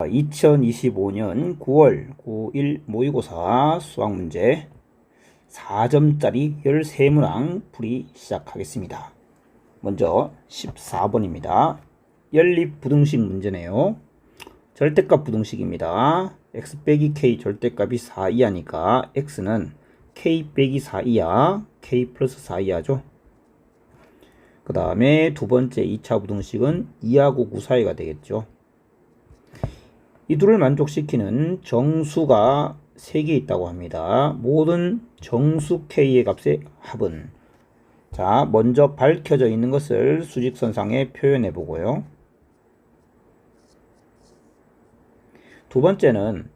2025년 9월 9일 모의고사 수학문제 4점짜리 13문항 풀이 시작하겠습니다. 먼저 14번입니다. 연립부등식 문제네요. 절대값 부등식입니다. x 빼기 k 절대값이 4 이하니까 x는 k 빼기 4 이하, k 플러스 4 이하죠. 그 다음에 두 번째 2차 부등식은 2하고 9 사이가 되겠죠. 이 둘을 만족시키는 정수가 3개 있다고 합니다. 모든 정수 k의 값의 합은, 자, 먼저 밝혀져 있는 것을 수직선상에 표현해 보고요. 두 번째는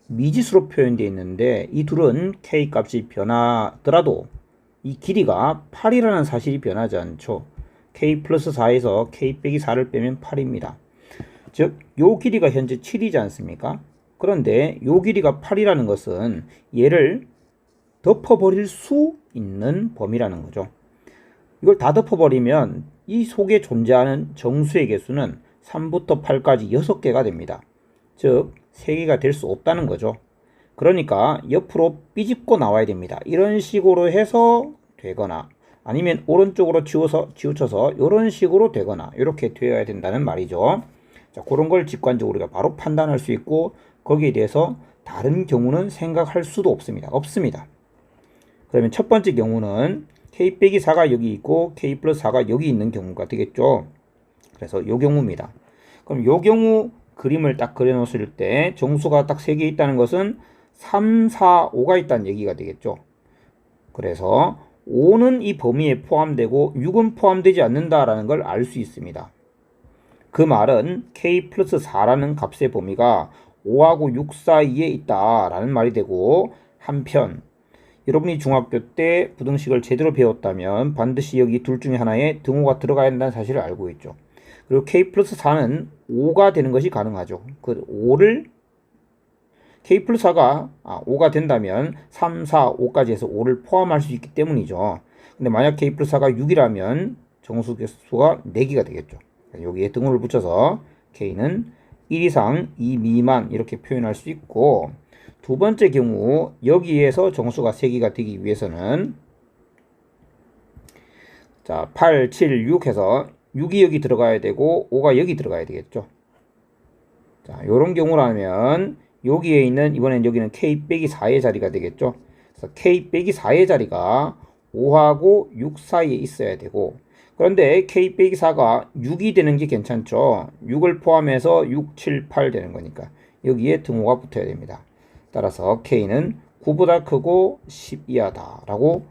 미지수로 표현되어 있는데 이 둘은 k 값이 변하더라도 이 길이가 8이라는 사실이 변하지 않죠. k 플러스 4에서 k 빼기 4를 빼면 8입니다. 즉, 요 길이가 현재 7이지 않습니까? 그런데 요 길이가 8이라는 것은 얘를 덮어버릴 수 있는 범위라는 거죠. 이걸 다 덮어버리면 이 속에 존재하는 정수의 개수는 3부터 8까지 6개가 됩니다. 즉, 3개가 될 수 없다는 거죠. 그러니까 옆으로 삐집고 나와야 됩니다. 이런 식으로 해서 되거나 아니면 오른쪽으로 치우쳐서 이런 식으로 되거나 이렇게 되어야 된다는 말이죠. 자, 그런 걸 직관적으로 우리가 바로 판단할 수 있고 거기에 대해서 다른 경우는 생각할 수도 없습니다. 그러면 첫 번째 경우는 k 빼기 4가 여기 있고 k 플러스 4가 여기 있는 경우가 되겠죠. 그래서 이 경우입니다. 그럼 이 경우 그림을 딱 그려 놓으실 때 정수가 딱 3개 있다는 것은 3, 4, 5가 있다는 얘기가 되겠죠. 그래서 5는 이 범위에 포함되고 6은 포함되지 않는다라는 걸 알 수 있습니다. 그 말은 k 플러스 4라는 값의 범위가 5하고 6 사이에 있다라는 말이 되고, 한편 여러분이 중학교 때 부등식을 제대로 배웠다면 반드시 여기 둘 중에 하나에 등호가 들어가야 한다는 사실을 알고 있죠. 그리고 k 플러스 4는 5가 되는 것이 가능하죠. 그 5를 k 플러스 4가 5가 된다면 3, 4, 5까지 해서 5를 포함할 수 있기 때문이죠. 근데 만약 k 플러스 4가 6이라면 정수 개수가 4개가 되겠죠. 여기에 등호를 붙여서 k는 1 이상 2 미만 이렇게 표현할 수 있고, 두 번째 경우 여기에서 정수가 3개가 되기 위해서는 자 8, 7, 6 해서 6이 여기 들어가야 되고 5가 여기 들어가야 되겠죠. 자, 요런 경우라면 여기에 있는 이번엔 여기는 k 빼기 4의 자리가 되겠죠. 그래서 k 빼기 4의 자리가 5하고 6 사이에 있어야 되고, 그런데 k 빼기 4가 6이 되는 게 괜찮죠. 6을 포함해서 6, 7, 8 되는 거니까 여기에 등호가 붙어야 됩니다. 따라서 k는 9보다 크고 10 이하다 라고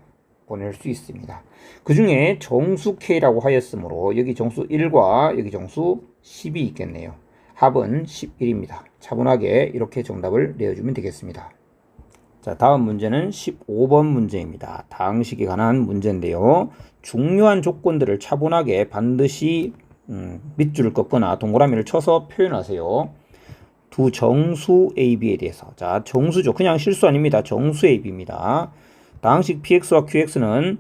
보낼 수 있습니다. 그 중에 정수 k라고 하였으므로 여기 정수 1과 여기 정수 10이 있겠네요. 합은 11입니다. 차분하게 이렇게 정답을 내어주면 되겠습니다. 자, 다음 문제는 15번 문제입니다. 다항식에 관한 문제인데요. 중요한 조건들을 차분하게 반드시 밑줄을 긋거나 동그라미를 쳐서 표현하세요. 두 정수 AB에 대해서. 자, 정수죠. 그냥 실수 아닙니다. 정수 AB입니다. 다항식 PX와 QX는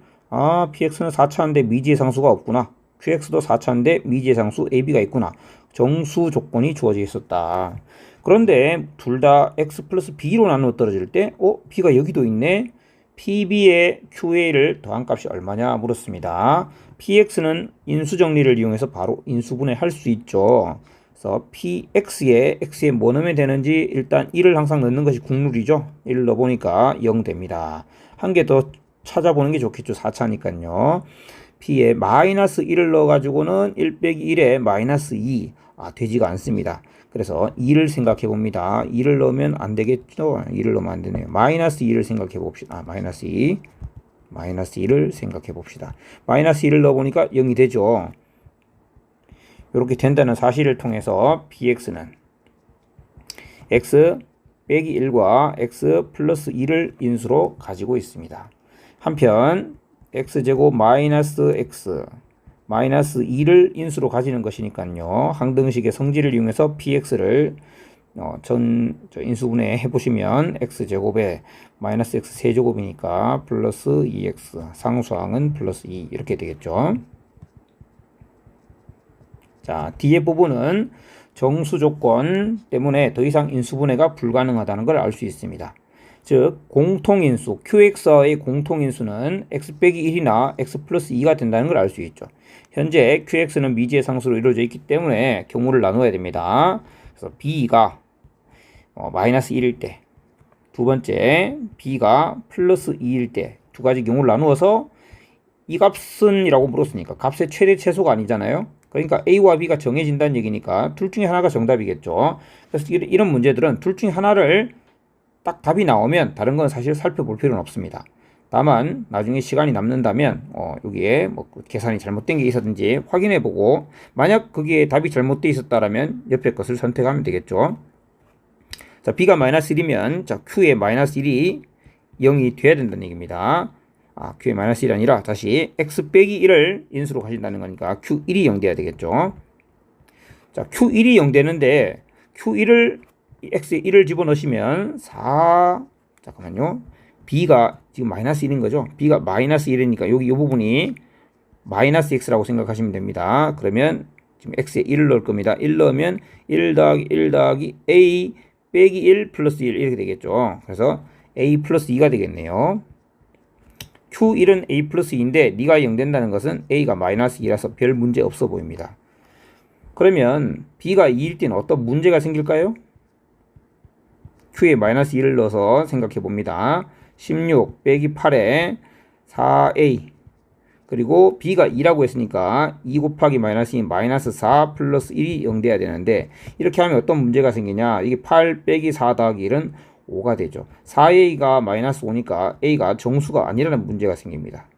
PX는 4차인데 미지의 상수가 없구나. QX도 4차인데 미지의 상수 AB가 있구나. 정수 조건이 주어져 있었다. 그런데 둘 다 x 플러스 b로 나누어 떨어질 때 b가 여기도 있네. PB의 QA를 더한 값이 얼마냐 물었습니다. PX는 인수정리를 이용해서 바로 인수분해 할 수 있죠. 그래서 PX에 x에 뭐 넣으면 되는지 일단 1을 항상 넣는 것이 국룰이죠. 1을 넣어보니까 0 됩니다. 한 개 더 찾아보는 게 좋겠죠. 4차니까요. P에 마이너스 1을 넣어가지고는 1 빼기 1에 마이너스 2. 되지가 않습니다. 그래서 2를 생각해 봅니다. 2를 넣으면 안 되겠죠? 2를 넣으면 안 되네요. 마이너스 2를 생각해 봅시다. 마이너스 2. 마이너스 2를 생각해 봅시다. 마이너스 2를 넣어보니까 0이 되죠. 이렇게 된다는 사실을 통해서 px는 x 빼기 1과 x 플러스 2를 인수로 가지고 있습니다. 한편 x제곱 마이너스 x 마이너스 2를 인수로 가지는 것이니까요. 항등식의 성질을 이용해서 px를 인수분해 해보시면 x제곱에 마이너스 x 세제곱이니까 플러스 2x, 상수항은 플러스 2 이렇게 되겠죠. 자, 뒤에 부분은 정수 조건 때문에 더 이상 인수분해가 불가능하다는 걸 알 수 있습니다. 즉 공통인수 QX의 공통인수는 x 빼기 1이나 x 플러스 2가 된다는 걸 알 수 있죠. 현재 QX는 미지의 상수로 이루어져 있기 때문에 경우를 나누어야 됩니다. 그래서 B가 마이너스 1일 때, 두 번째 B가 플러스 2일 때 두 가지 경우를 나누어서 이 값은 이라고 물었으니까 값의 최대 최소가 아니잖아요. 그러니까 A와 B가 정해진다는 얘기니까 둘 중에 하나가 정답이겠죠. 그래서 이런 문제들은 둘 중에 하나를 딱 답이 나오면 다른 건 사실 살펴볼 필요는 없습니다. 다만 나중에 시간이 남는다면 여기에 뭐 계산이 잘못된 게 있었는지 확인해보고 만약 거기에 답이 잘못되어 있었다라면 옆에 것을 선택하면 되겠죠. 자, B가 마이너스 1이면 자, Q의 마이너스 1이 0이 돼야 된다는 얘기입니다. Q의 마이너스 1이 아니라 다시 X 빼기 1을 인수로 가진다는 거니까 Q1이 0 돼야 되겠죠. 자, Q1이 0 되는데 Q1을 X에 1을 집어넣으시면 4 잠깐만요. B가 지금 마이너스 1인 거죠. B가 마이너스 1이니까 여기 이 부분이 마이너스 X라고 생각하시면 됩니다. 그러면 지금 X에 1을 넣을 겁니다. 1 넣으면 1 더하기 1 더하기 A 빼기 1 플러스 1 이렇게 되겠죠. 그래서 A 플러스 2가 되겠네요. Q1은 A 플러스 2인데 네가 0 된다는 것은 A가 마이너스 2라서 별 문제 없어 보입니다. 그러면 B가 2일 때는 어떤 문제가 생길까요? Q에 마이너스 2를 넣어서 생각해 봅니다. 16 빼기 8에 4A 그리고 B가 2라고 했으니까 2 곱하기 마이너스 2 마이너스 4 플러스 1이 0 돼야 되는데 이렇게 하면 어떤 문제가 생기냐. 이게 8 빼기 4 더하기 1은 5가 되죠. 4A가 마이너스 5니까 A가 정수가 아니라는 문제가 생깁니다.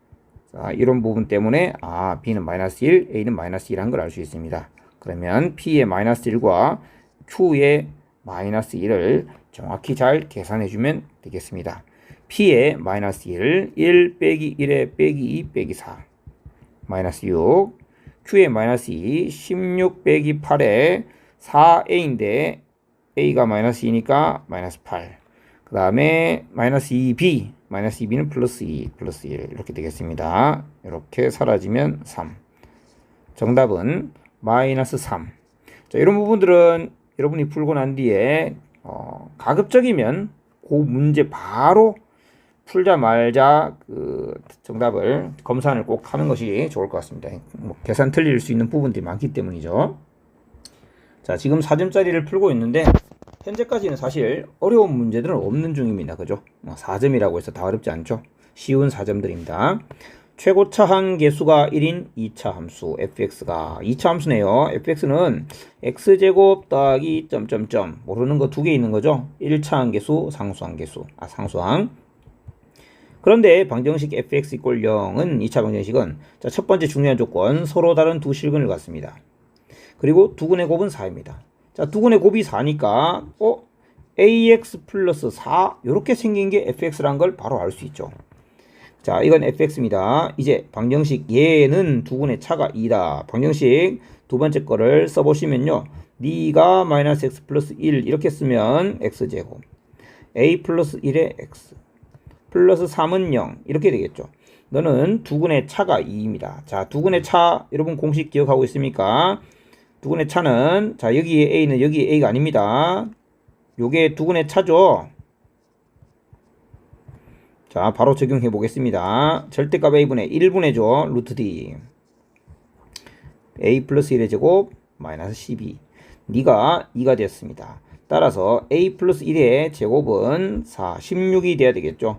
자, 이런 부분 때문에 B는 마이너스 1, A는 마이너스 1한 걸 알 수 있습니다. 그러면 P의 마이너스 1과 Q의 마이너스 1을 정확히 잘 계산해주면 되겠습니다. P의 마이너스 1 빼기 1에 빼기 2 빼기 4 마이너스 6 Q의 마이너스 2 16 빼기 8에 4A인데 A가 마이너스 2니까 마이너스 8 그 다음에 마이너스 2B 마이너스 2B는 플러스 2 플러스 1 이렇게 되겠습니다. 이렇게 사라지면 3 정답은 마이너스 3. 자, 이런 부분들은 여러분이 풀고 난 뒤에 가급적이면 그 문제 바로 풀자 말자 그 정답을 검산을 꼭 하는 것이 좋을 것 같습니다. 뭐 계산 틀릴 수 있는 부분들이 많기 때문이죠. 자, 지금 4점짜리를 풀고 있는데 현재까지는 사실 어려운 문제들은 없는 중입니다. 그죠? 4점이라고 해서 다 어렵지 않죠? 쉬운 4점들입니다. 최고차 한계수가 1인 2차 함수 fx가 2차 함수네요. fx는 x제곱 더하기 점점점 모르는 거 2개 있는 거죠. 1차 한계수 상수함계수 상수함. 그런데 방정식 fx = 0은 2차 방정식은 자, 첫 번째 중요한 조건 서로 다른 두 실근을 갖습니다. 그리고 두근의 곱은 4입니다. 자, 두근의 곱이 4니까 ax 플러스 4 이렇게 생긴 게 fx라는 걸 바로 알 수 있죠. 자, 이건 fx입니다. 이제 방정식 얘는 두근의 차가 2다. 방정식 두 번째 거를 써보시면요. 네가 마이너스 x 플러스 1 이렇게 쓰면 x제곱 a 플러스 1에 x 플러스 3은 0 이렇게 되겠죠. 너는 두근의 차가 2입니다. 자, 두근의 차 여러분 공식 기억하고 있습니까? 두근의 차는 자 여기에 a는 여기에 a가 아닙니다. 요게 두근의 차죠. 자, 바로 적용해 보겠습니다. 절대값 a분의 1분의죠. 루트 d a 플러스 1의 제곱 마이너스 12 네가 2가 되었습니다. 따라서 a 플러스 1의 제곱은 4, 16이 돼야 되겠죠.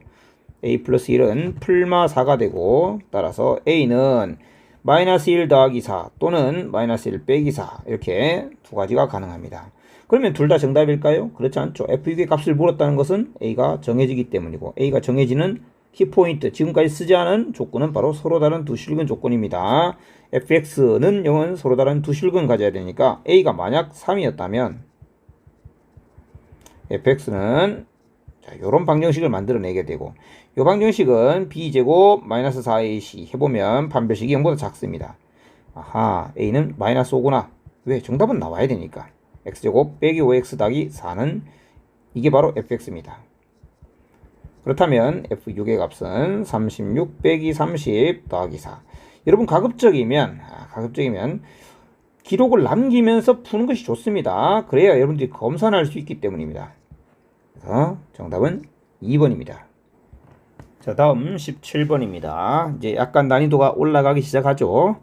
a 플러스 1은 풀마 4가 되고 따라서 a는 마이너스 1 더하기 4 또는 마이너스 1 빼기 4 이렇게 두 가지가 가능합니다. 그러면 둘 다 정답일까요? 그렇지 않죠. f6의 값을 물었다는 것은 a가 정해지기 때문이고 a가 정해지는 키포인트 지금까지 쓰지 않은 조건은 바로 서로 다른 두 실근 조건입니다. fx는 0은 서로 다른 두 실근 가져야 되니까 a가 만약 3이었다면 fx는 자, 요런 방정식을 만들어내게 되고 요 방정식은 b제곱 마이너스 4ac 해보면 판별식이 0보다 작습니다. 아하, a는 마이너스 5구나. 왜? 정답은 나와야 되니까. x제곱 빼기 5x 더하기 4는 이게 바로 fx입니다. 그렇다면 f6의 값은 36 빼기 30 더하기 4. 여러분 가급적이면 기록을 남기면서 푸는 것이 좋습니다. 그래야 여러분들이 검산할 수 있기 때문입니다. 그래서 정답은 2번입니다. 자, 다음 17번입니다. 이제 약간 난이도가 올라가기 시작하죠.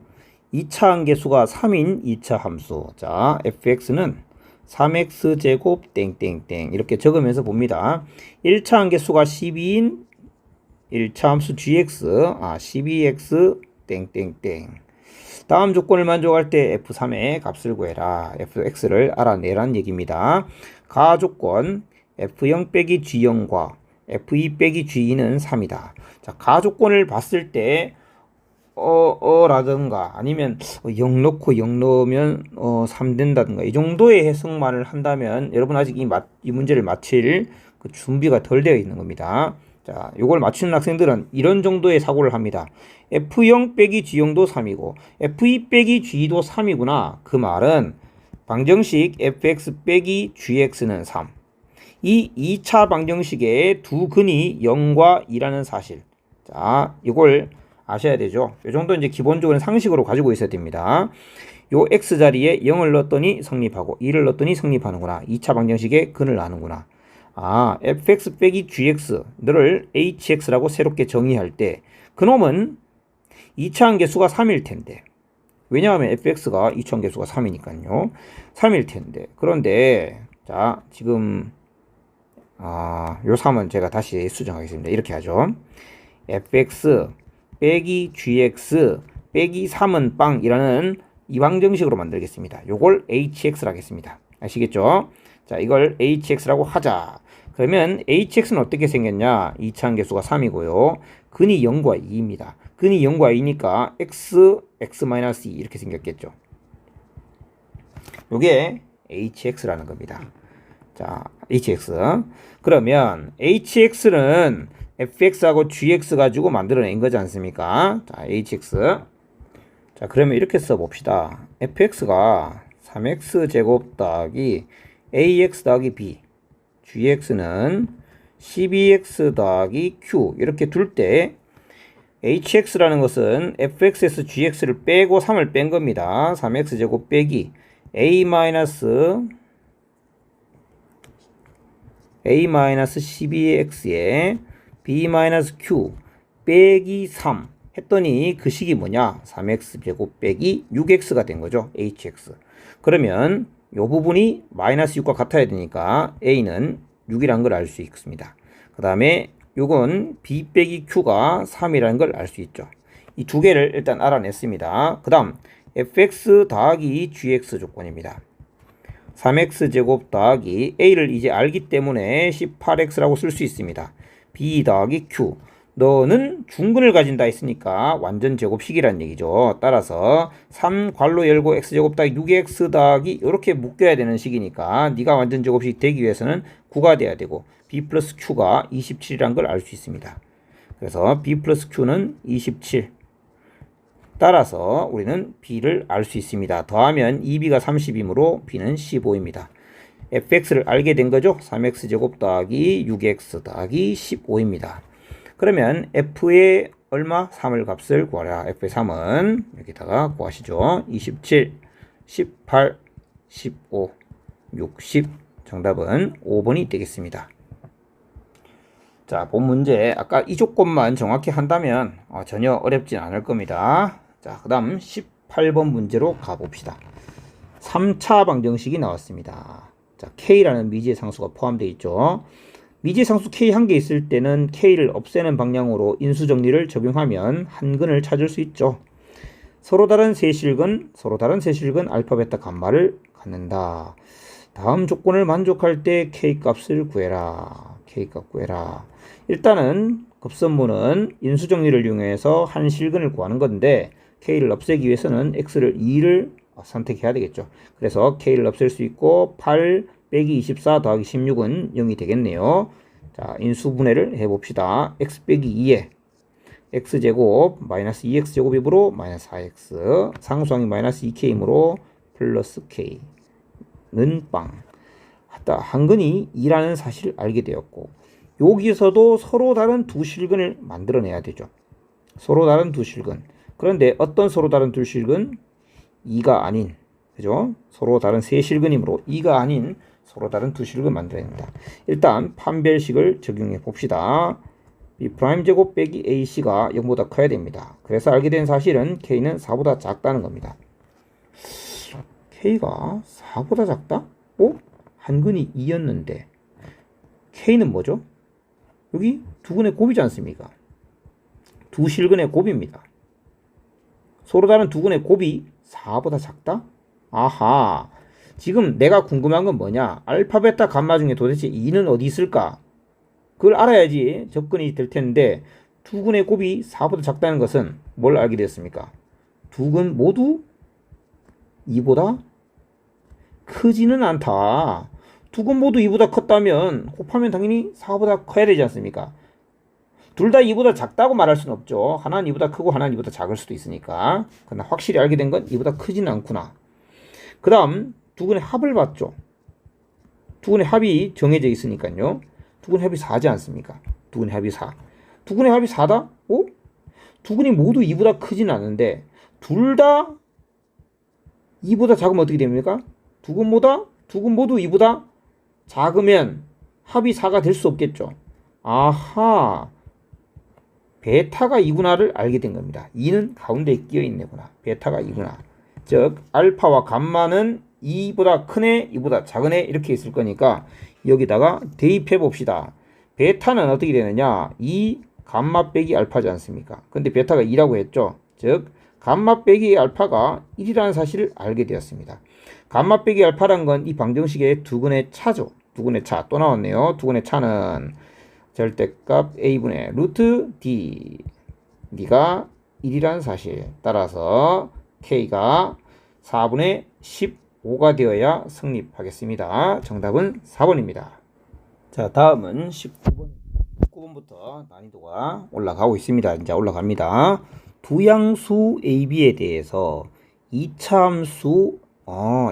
2차 함계수가 3인 2차 함수. 자, fx는 3x제곱 땡땡땡 이렇게 적으면서 봅니다. 1차 함계수가 12인 1차 함수 gx 12x 땡땡땡. 다음 조건을 만족할 때 f3의 값을 구해라. fx를 알아내란 얘기입니다. 가조건 f0 빼기 g0과 f2 빼기 g2는 3이다. 자, 가조건을 봤을 때 라든가 아니면 0 넣고 0 넣으면 3 된다든가 이 정도의 해석만을 한다면 여러분 아직 이 문제를 맞힐 그 준비가 덜 되어 있는 겁니다. 자, 요걸 맞추는 학생들은 이런 정도의 사고를 합니다. f0 빼기 g0도 3이고 f2 빼기 g2도 3이구나. 그 말은 방정식 fx 빼기 gx는 3. 이 2차 방정식의 두 근이 0과 2라는 사실. 자, 이걸 아셔야 되죠. 이 정도 이제 기본적으로 상식으로 가지고 있어야 됩니다. 요 x 자리에 0을 넣었더니 성립하고 2를 넣었더니 성립하는구나. 2차 방정식의 근을 아는구나. fx 빼기 gx를 hx라고 새롭게 정의할 때 그놈은 2차 함계수가 3일 텐데 왜냐하면 fx가 2차 함계수가 3이니까요. 3일 텐데 그런데 자 지금 요 3은 제가 다시 수정하겠습니다. 이렇게 하죠. fx 빼기 gx 빼기 3은 빵이라는 이 방정식으로 만들겠습니다. 요걸 hx라 하겠습니다. 아시겠죠? 자, 이걸 hx라고 하자. 그러면 hx는 어떻게 생겼냐? 2차 함계수가 3이고요. 근이 0과 2입니다. 근이 0과 2니까 x-2 이렇게 생겼겠죠. 요게 hx라는 겁니다. 자, hx. 그러면 hx는 fx하고 gx 가지고 만들어낸 거지 않습니까? 자, hx. 자, 그러면 이렇게 써봅시다. fx가 3x제곱 더하기 ax 더하기 b, gx는 12x 더하기 q 이렇게 둘 때 hx라는 것은 fx에서 gx를 빼고 3을 뺀 겁니다. 3x제곱 빼기 a-12x에 b-q 빼기 3 했더니 그 식이 뭐냐? 3x제곱 빼기 6x가 된 거죠. hx. 그러면 요 부분이 마이너스 6과 같아야 되니까 a는 6이라는 걸 알 수 있습니다. 그 다음에 요건 b 빼기 q가 3이라는 걸 알 수 있죠. 이 두 개를 일단 알아냈습니다. 그 다음 fx 더하기 gx 조건입니다. 3x제곱 더하기 a를 이제 알기 때문에 18x라고 쓸 수 있습니다. b 더하기 q. 너는 중근을 가진다 했으니까 완전 제곱식이란 얘기죠. 따라서 3 괄호 열고 x제곱 더하기 6x 더하기 이렇게 묶여야 되는 식이니까 네가 완전 제곱식 되기 위해서는 9가 돼야 되고 b 플러스 q가 27이란 걸 알 수 있습니다. 그래서 b 플러스 q는 27. 따라서 우리는 b를 알 수 있습니다. 더하면 2b가 30이므로 b는 15입니다. fx를 알게 된 거죠. 3x제곱 더하기 6x 더하기 15입니다. 그러면 f의 얼마? 3을 값을 구하라. f의 3은 여기다가 구하시죠. 27, 18, 15, 60. 정답은 5번이 되겠습니다. 자, 본 문제 아까 이 조건만 정확히 한다면 전혀 어렵진 않을 겁니다. 자, 그 다음 18번 문제로 가봅시다. 3차 방정식이 나왔습니다. 자, K라는 미지의 상수가 포함되어 있죠. 미지의 상수 K 한 개 있을 때는 K를 없애는 방향으로 인수정리를 적용하면 한 근을 찾을 수 있죠. 서로 다른 세 실근 알파, 베타, 감마를 갖는다. 다음 조건을 만족할 때 K 값을 구해라. K 값 구해라. 일단은 급선무는 인수정리를 이용해서 한 실근을 구하는 건데 K를 없애기 위해서는 X를 2를 선택해야 되겠죠. 그래서 K를 없앨 수 있고 8 빼기 24 더하기 16은 0이 되겠네요. 자, 인수분해를 해봅시다. X 빼기 2에 X제곱 마이너스 2X제곱이므로 마이너스 4X 상수항이 마이너스 2K이므로 플러스 K는 빵. 한근이 2라는 사실을 알게 되었고 여기서도 서로 다른 두 실근을 만들어내야 되죠. 서로 다른 두 실근. 그런데 어떤 서로 다른 두 실근? 2가 아닌 그죠? 서로 다른 세 실근이므로 2가 아닌 서로 다른 두 실근 만들어야 됩니다. 일단 판별식을 적용해 봅시다. B' 제곱 빼기 AC가 0보다 커야 됩니다. 그래서 알게 된 사실은 K는 4보다 작다는 겁니다. K가 4보다 작다? 한근이 2였는데 K는 뭐죠? 여기 두 근의 곱이지 않습니까? 두 실근의 곱입니다. 서로 다른 두 근의 곱이 4보다 작다? 아하. 지금 내가 궁금한 건 뭐냐? 알파, 베타, 감마 중에 도대체 2는 어디 있을까? 그걸 알아야지 접근이 될 텐데 두 근의 곱이 4보다 작다는 것은 뭘 알게 되었습니까? 두 근 모두 2보다 크지는 않다. 두 근 모두 2보다 컸다면 곱하면 당연히 4보다 커야 되지 않습니까? 둘 다 2보다 작다고 말할 수는 없죠. 하나는 2보다 크고 하나는 2보다 작을 수도 있으니까. 그러나 확실히 알게 된 건 2보다 크지는 않구나. 그 다음 두 근의 합을 봤죠. 두 근의 합이 정해져 있으니까요. 두 근의 합이 4지 않습니까? 두 근의 합이 4. 두 근의 합이 4다? 두 근이 모두 2보다 크지는 않은데 둘 다 2보다 작으면 어떻게 됩니까? 두 근 모두 2보다 작으면 합이 4가 될 수 없겠죠. 아하. 베타가 2구나를 알게 된 겁니다. 2는 가운데에 끼어 있네구나. 베타가 2구나. 즉 알파와 감마는 2보다 크네, 2보다 작으네 이렇게 있을 거니까 여기다가 대입해 봅시다. 베타는 어떻게 되느냐? 2 감마 빼기 알파지 않습니까? 근데 베타가 2라고 했죠. 즉 감마 빼기 알파가 1이라는 사실을 알게 되었습니다. 감마 빼기 알파란 건 이 방정식의 두 근의 차죠. 두 근의 차 또 나왔네요. 두 근의 차는 절대값 a분의 루트 d d가 1이라는 사실 따라서 k가 4분의 15가 되어야 성립하겠습니다. 정답은 4번입니다. 자, 다음은 19번부터 난이도가 올라가고 있습니다. 이제 올라갑니다. 두 양수 AB에 대해서 2차 함수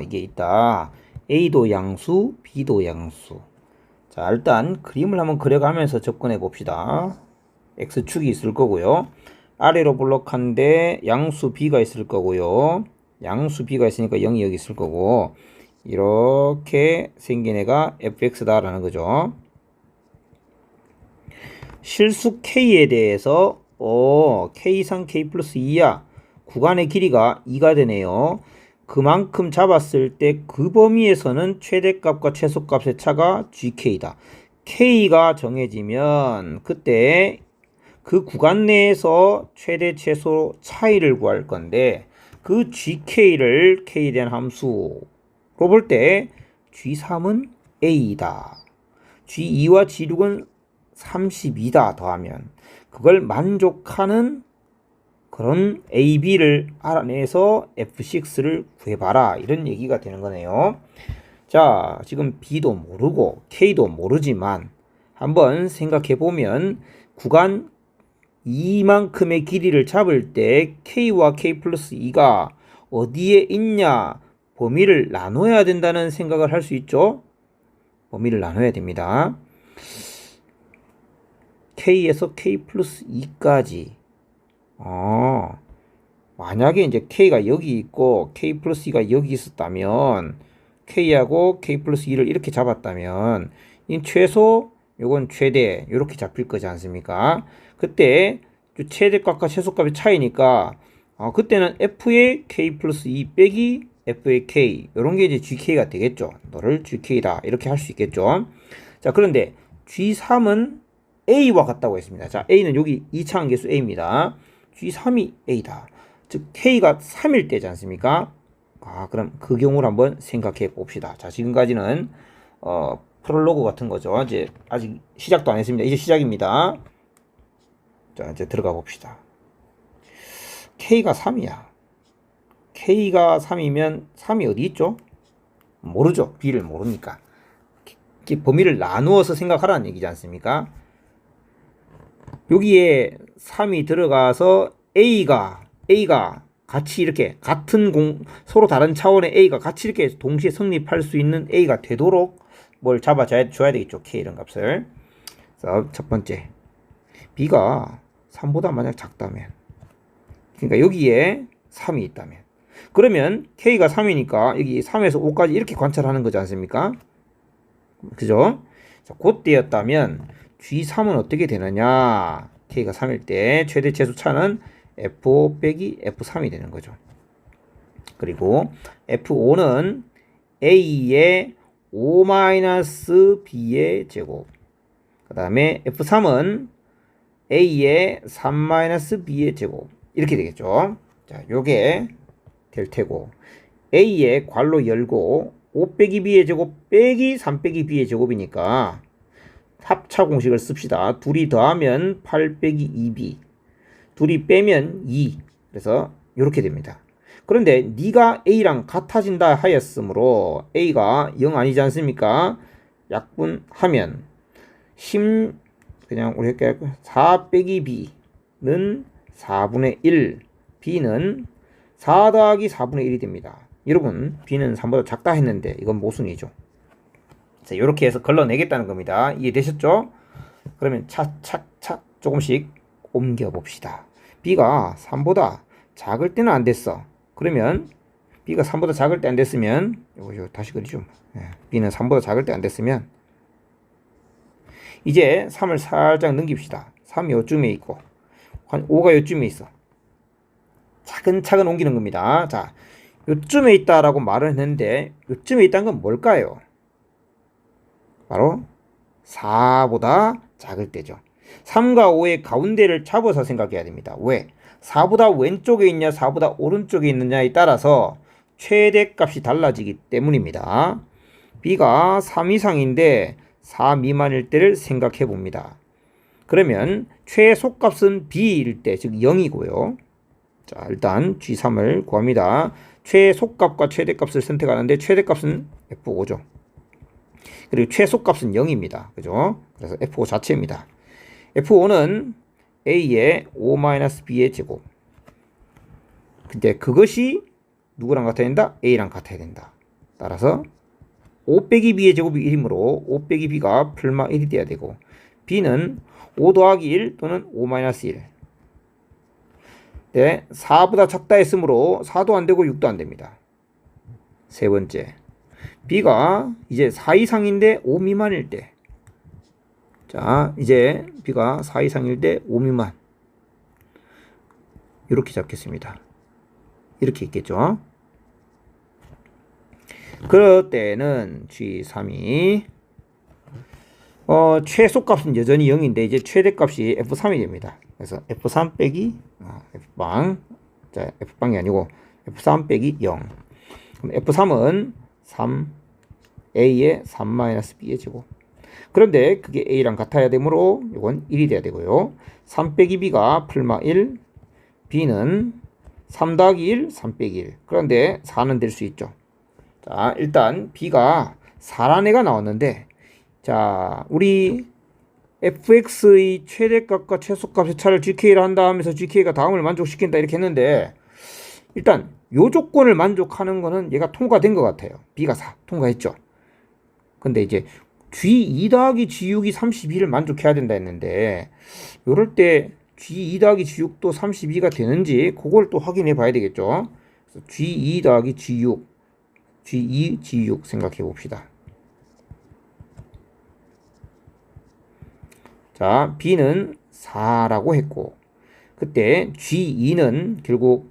이게 있다. A도 양수, B도 양수. 자, 일단 그림을 한번 그려가면서 접근해 봅시다. X축이 있을 거고요. 아래로 볼록한데 양수 B가 있을 거고요. 양수 B가 있으니까 0이 여기 있을 거고 이렇게 생긴 애가 fx다 라는 거죠. 실수 K에 대해서 K 이상 K 플러스 2야. 구간의 길이가 2가 되네요. 그만큼 잡았을 때 그 범위에서는 최대값과 최소값의 차가 GK다. K가 정해지면 그때 그 구간 내에서 최대 최소 차이를 구할 건데 그 GK를 K에 대한 함수로 볼 때 G3은 A이다. G2와 G6은 32다 더하면 그걸 만족하는 그런 A, B를 알아내서 F6를 구해봐라 이런 얘기가 되는 거네요. 자, 지금 B도 모르고 K도 모르지만 한번 생각해 보면 구간 이만큼의 길이를 잡을 때 K와 K 플러스 2가 어디에 있냐 범위를 나눠야 된다는 생각을 할 수 있죠. 범위를 나눠야 됩니다. K에서 K 플러스 2까지 만약에 이제 K가 여기 있고 K 플러스 2가 여기 있었다면 K하고 K 플러스 2를 이렇게 잡았다면 이 최소 요건 최대 이렇게 잡힐 거지 않습니까? 그때 최대값과 최소값의 차이니까 그때는 F의 K 플러스 2 빼기 F의 K 요런 게 이제 GK가 되겠죠. 너를 GK다 이렇게 할 수 있겠죠. 자, 그런데 G3은 A와 같다고 했습니다. 자, A는 여기 2차 함계수 A입니다. G3이 A다. 즉 K가 3일 때지 않습니까? 그럼 그 경우를 한번 생각해 봅시다. 자, 지금까지는 프롤로그 같은 거죠. 이제 아직 시작도 안 했습니다. 이제 시작입니다. 자, 이제 들어가 봅시다. K가 3이야. K가 3이면 3이 어디 있죠? 모르죠. B를 모르니까. 범위를 나누어서 생각하라는 얘기지 않습니까? 여기에 3이 들어가서 A가 같이 이렇게 서로 다른 차원의 A가 같이 이렇게 동시에 성립할 수 있는 A가 되도록 뭘 잡아줘야 되겠죠. K 이런 값을. 그래서 첫 번째 B가 3보다 만약 작다면 그러니까 여기에 3이 있다면 그러면 K가 3이니까 여기 3에서 5까지 이렇게 관찰하는 거지 않습니까? 그죠? 자, 그때였다면 G3은 어떻게 되느냐? K가 3일 때 최대 최소 차는 F5 빼기 F3이 되는 거죠. 그리고 F5는 A의 5-B의 제곱. 그 다음에 F3은 A의 3-B의 제곱. 이렇게 되겠죠. 자, 요게 될 테고. A의 괄호 열고 5 빼기 B의 제곱 빼기 3 빼기 B의 제곱이니까 합차 공식을 씁시다. 둘이 더하면 8 빼기 2B. 둘이 빼면 2. 그래서 이렇게 됩니다. 그런데 네가 A랑 같아진다 하였으므로 A가 0 아니지 않습니까? 약분하면 그냥 우리 이렇게 할까요? 4 빼기 B는 4분의 1, B는 4 더하기 4분의 1이 됩니다. 여러분, B는 3보다 작다 했는데 이건 모순이죠. 자, 이렇게 해서 걸러내겠다는 겁니다. 이해되셨죠? 그러면 차차차 조금씩 옮겨봅시다. B가 3보다 작을 때는 안 됐어. 그러면 B가 3보다 작을 때 안 됐으면 요거 다시 그리죠. B는 3보다 작을 때 안 됐으면 이제 3을 살짝 넘깁시다. 3이 요쯤에 있고 5가 요쯤에 있어. 차근차근 옮기는 겁니다. 자, 요쯤에 있다라고 말을 했는데 요쯤에 있다는 건 뭘까요? 바로 4보다 작을 때죠. 3과 5의 가운데를 잡아서 생각해야 됩니다. 왜? 4보다 왼쪽에 있냐 4보다 오른쪽에 있느냐에 따라서 최대값이 달라지기 때문입니다. B가 3 이상인데 4 미만일 때를 생각해 봅니다. 그러면 최소값은 B일 때, 즉 0이고요. 자, 일단 G3을 구합니다. 최소값과 최대값을 선택하는데 최대값은 F5죠. 그리고 최소값은 0입니다. 그죠? 그래서 F5 자체입니다. F5는 A의 5-B의 제곱. 근데 그것이 누구랑 같아야 된다? A랑 같아야 된다. 따라서 5 빼기 B의 제곱이 1이므로 5 빼기 B가 풀마 1이 돼야 되고 B는 5 더하기 1 또는 5-1. 네, 4보다 작다 했으므로 4도 안 되고 6도 안 됩니다. 세 번째, B가 이제 4 이상인데 5 미만일 때. 자, 이제 B가 4 이상일 때 5 미만. 이렇게 잡겠습니다. 이렇게 있겠죠. 그럴 때는 G3이 최소값은 여전히 0인데 이제 최대값이 F3이 됩니다. 그래서 F3 빼기 F방, 자, F방이 아니고 F3 빼기 0. 그럼 F3은 3 A의 3-B의 제곱. 그런데 그게 A랑 같아야 되므로 이건 1이 돼야 되고요. 3 빼기 B가 풀마 1, B는 3 더하기 1, 3 빼기 1. 그런데 4는 될 수 있죠. 자, 일단 B가 4란 애가 나왔는데, 자, 우리 fx의 최대값과 최소값의 차를 gk를 한다 하면서 gk가 다음을 만족시킨다 이렇게 했는데, 일단 요 조건을 만족하는 거는 얘가 통과된 것 같아요. B가 4 통과했죠. 근데 이제 G2 더하기 G6이 32를 만족해야 된다 했는데, 요럴 때 G2 더하기 G6도 32가 되는지 그걸 또 확인해 봐야 되겠죠. 그래서 G2 더하기 G6, G2, G6 생각해 봅시다. 자, B는 4라고 했고, 그때 G2는 결국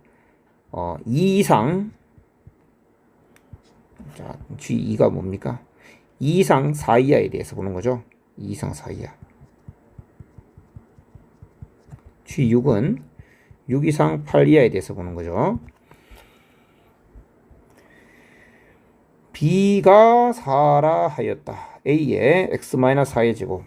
2 이상, 자, G2가 뭡니까? 2 이상 4 이하에 대해서 보는 거죠. 2 이상 4 이하. G6은 6 이상 8 이하에 대해서 보는 거죠. B가 4라 하였다. A의 x-4의 제곱.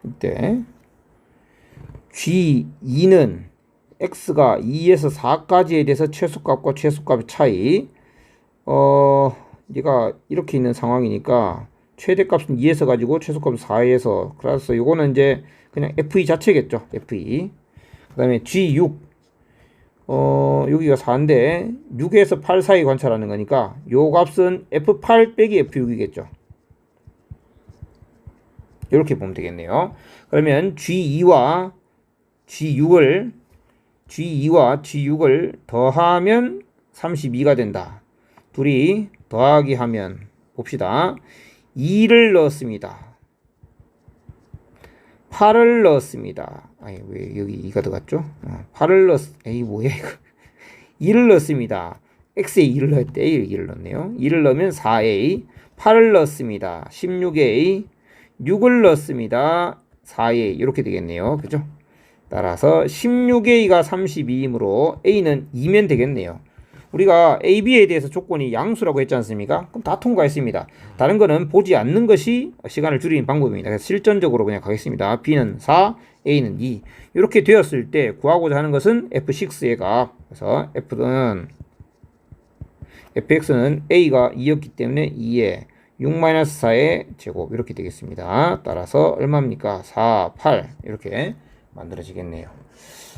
이때 G2는 x가 2에서 4까지에 대해서 최소값과 최소값의 차이, 얘가 이렇게 있는 상황이니까 최대값은 2에서 가지고 최소값은 4에서, 그래서 요거는 이제 그냥 f2 자체겠죠. f2. 그 다음에 G6, 여기가 4인데 6에서 8 사이 관찰하는 거니까 요 값은 f8 빼기 f6이겠죠. 이렇게 보면 되겠네요. 그러면 G2와 G6을 더하면 32가 된다. 둘이 더하기 하면 봅시다. 2를 넣었습니다. 8을 넣었습니다. 아니 왜 여기 2가 들어갔죠? 8을 에이 뭐야 이거. 2를 넣었습니다. x에 2를 넣었대. 2를 넣었네요. 2를 넣으면 4a. 8을 넣었습니다. 16a. 6을 넣었습니다. 4a. 이렇게 되겠네요. 그죠? 따라서 16a가 32이므로 a는 2면 되겠네요. 우리가 a, b에 대해서 조건이 양수라고 했지 않습니까? 그럼 다 통과했습니다. 다른 거는 보지 않는 것이 시간을 줄이는 방법입니다. 그래서 실전적으로 그냥 가겠습니다. b는 4, a는 2. 이렇게 되었을 때 구하고자 하는 것은 f6의 값. 그래서 fx는 a가 2였기 때문에 2에 6-4의 제곱 이렇게 되겠습니다. 따라서 얼마입니까? 4, 8 이렇게 만들어지겠네요.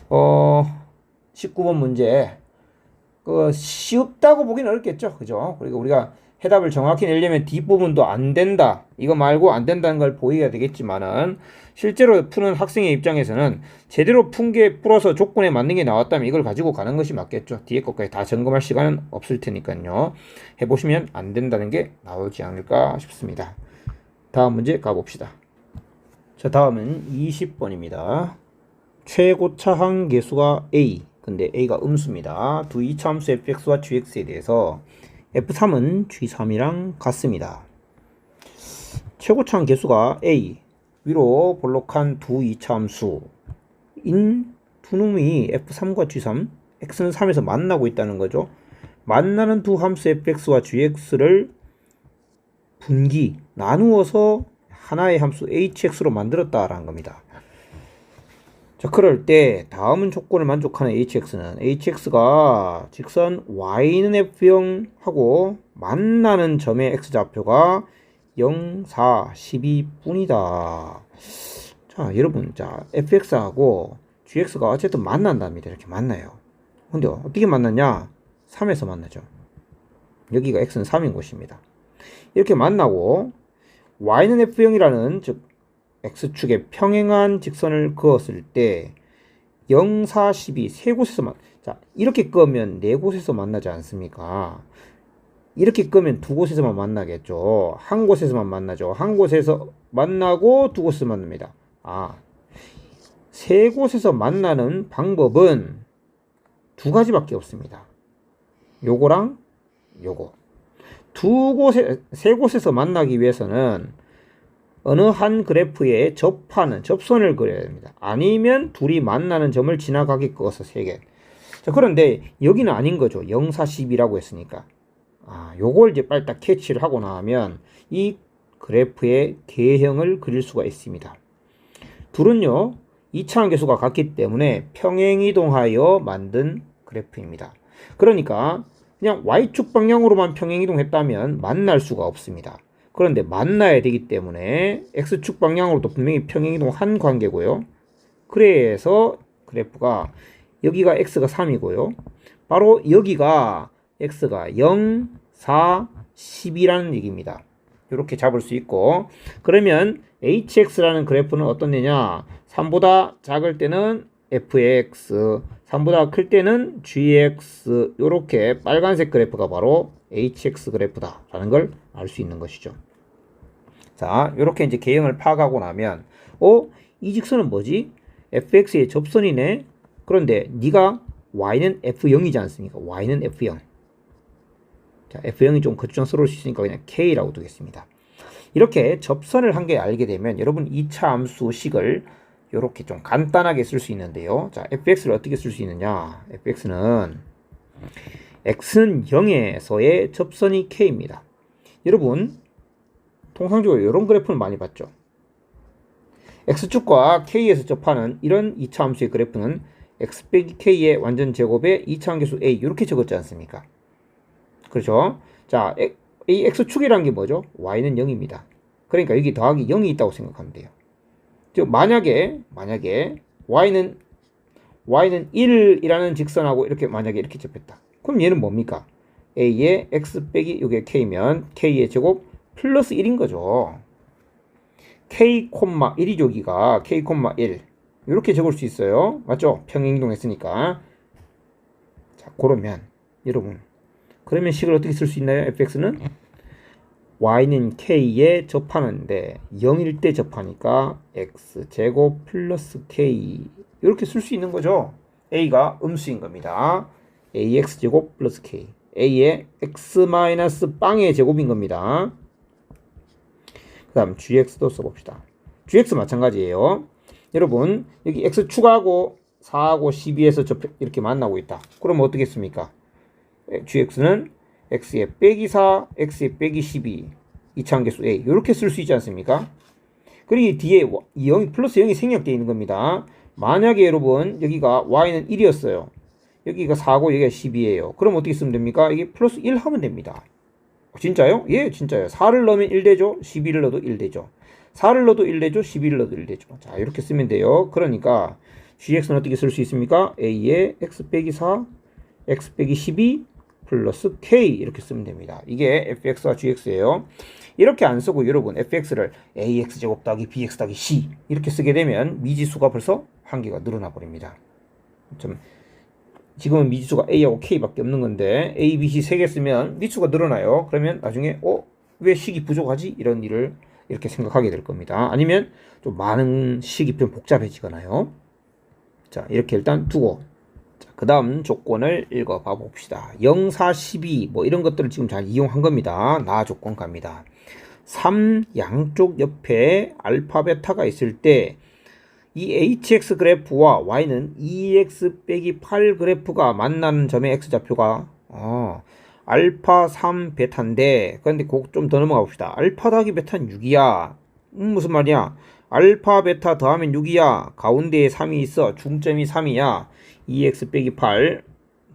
19번 문제 쉽다고 보기는 어렵겠죠. 그죠? 그리고 우리가 해답을 정확히 내려면 뒷부분도 안 된다. 이거 말고 안 된다는 걸 보여야 되겠지만은 실제로 푸는 학생의 입장에서는 제대로 풀어서 조건에 맞는 게 나왔다면 이걸 가지고 가는 것이 맞겠죠. 뒤에 것까지 다 점검할 시간은 없을 테니까요. 해보시면 안 된다는 게 나오지 않을까 싶습니다. 다음 문제 가봅시다. 자, 다음은 20번입니다. 최고차항 계수가 a. 근데 a가 음수입니다. 두 이차함수 fx와 gx에 대해서 f3은 g3이랑 같습니다. 최고차항 계수가 a. 위로 볼록한 두 이차함수인 두 놈이 f3과 g3, x는 3에서 만나고 있다는 거죠. 만나는 두 함수 fx와 gx를 분기, 나누어서 하나의 함수 hx로 만들었다라는 겁니다. 자, 그럴 때 다음은 조건을 만족하는 hx는 hx가 직선 y는 f0하고 만나는 점의 x좌표가 0, 4, 12 뿐이다. 자, 여러분, 자, fx하고 gx가 어쨌든 만난답니다. 이렇게 만나요. 근데 어떻게 만났냐? 3에서 만나죠. 여기가 x는 3인 곳입니다. 이렇게 만나고 y는 f0이라는 즉 x축에 평행한 직선을 그었을 때 0, 4, 12 세 곳에서 자, 이렇게 끄면 네 곳에서 만나지 않습니까? 이렇게 끄면 두 곳에서만 만나겠죠. 한 곳에서만 만나죠. 한 곳에서 만나고 두 곳에서 만납니다. 세 곳에서 만나는 방법은 두 가지밖에 없습니다. 요거랑 요거. 세 곳에서 만나기 위해서는 어느 한 그래프에 접선을 그려야 됩니다. 아니면 둘이 만나는 점을 지나가게 그어서 3개. 자, 그런데 여기는 아닌 거죠. 0, 4, 12라고 했으니까. 요걸 이제 빨리 딱 캐치를 하고 나면 이 그래프의 개형을 그릴 수가 있습니다. 둘은요, 이차항 계수가 같기 때문에 평행이동하여 만든 그래프입니다. 그러니까 그냥 y축 방향으로만 평행이동했다면 만날 수가 없습니다. 그런데 만나야 되기 때문에 x축 방향으로도 분명히 평행이동한 관계고요. 그래서 그래프가 여기가 x가 3이고요. 바로 여기가 x가 0, 4, 10이라는 얘기입니다. 이렇게 잡을 수 있고, 그러면 hx라는 그래프는 어떤 애냐? 3보다 작을 때는 fx, 3보다 클 때는 gx, 이렇게 빨간색 그래프가 바로 hx 그래프다라는 걸 알 수 있는 것이죠. 자, 이렇게 이제 개형을 파악하고 나면 이 직선은 뭐지? fx의 접선이네. 그런데 네가 y는 f0이지 않습니까? y는 f0. 자, f0이 좀 거추장스러울 수 있으니까 그냥 k라고 두겠습니다. 이렇게 접선을 한 개 알게 되면 여러분 2차 함수식을 이렇게 좀 간단하게 쓸 수 있는데요. 자, fx를 어떻게 쓸 수 있느냐? fx는 x는 0에서의 접선이 k입니다. 여러분 통상적으로 이런 그래프는 많이 봤죠. x축과 k에서 접하는 이런 2차 함수의 그래프는 x 빼기 k의 완전 제곱에 2차 함수 a 이렇게 적었지 않습니까? 그렇죠? 자, 이 x축이라는 게 뭐죠? y는 0입니다. 그러니까 여기 더하기 0이 있다고 생각하면 돼요. 즉 만약에 y는 1이라는 직선하고 이렇게 만약에 이렇게 접했다. 그럼 얘는 뭡니까? a의 x 빼기 이게 k면 k의 제곱 플러스 1인 거죠. k, 1이죠. 여기가 k, 1 이렇게 적을 수 있어요. 맞죠? 평행이동했으니까. 자, 그러면 여러분 그러면 식을 어떻게 쓸 수 있나요? fx는 y는 k에 접하는데 0일 때 접하니까 x제곱 플러스 k 이렇게 쓸 수 있는 거죠. a가 음수인 겁니다. ax제곱 플러스 k a의 x 마이너스 빵의 제곱인 겁니다. 그 다음 gx도 써봅시다. gx 마찬가지예요. 여러분 여기 x 추가하고 4하고 12에서 이렇게 만나고 있다. 그럼 어떻게 씁니까? gx는 x에 빼기 4, x에 빼기 12 이차함계수 a 이렇게 쓸 수 있지 않습니까? 그리고 뒤에 0, 플러스 0이 생략되어 있는 겁니다. 만약에 여러분 여기가 y는 1이었어요. 여기가 4고 여기가 10이에요. 그럼 어떻게 쓰면 됩니까? 이게 플러스 1 하면 됩니다. 진짜요? 예, 진짜요. 4를 넣으면 1 되죠. 12를 넣어도 1 되죠. 4를 넣어도 1 되죠. 12를 넣어도 1 되죠. 자, 이렇게 쓰면 돼요. 그러니까 gx는 어떻게 쓸 수 있습니까? a에 x 빼기 4, x 빼기 12 플러스 k 이렇게 쓰면 됩니다. 이게 fx와 gx예요. 이렇게 안 쓰고 여러분 fx를 ax제곱 더하기 bx 더하기 c 이렇게 쓰게 되면 미지수가 벌써 한 개가 늘어나 버립니다. 지금은 미지수가 a하고 k밖에 없는 건데 a, b, c 3개 쓰면 미지수가 늘어나요. 그러면 나중에 왜 식이 부족하지? 이런 일을 이렇게 생각하게 될 겁니다. 아니면 좀 많은 식이 좀 복잡해지거나요. 자, 이렇게 일단 두고 그 다음 조건을 읽어봐 봅시다. 0, 4, 12 뭐 이런 것들을 지금 잘 이용한 겁니다. 나 조건 갑니다. 3 양쪽 옆에 알파 베타가 있을 때 이 hx 그래프와 y는 2x 빼기 8 그래프가 만나는 점의 x좌표가 알파 3 베타인데 그런데 좀 더 넘어가 봅시다. 알파 더하기 베타는 6이야. 무슨 말이야? 알파 베타 더하면 6이야. 가운데에 3이 있어. 중점이 3이야. 2x 빼기 8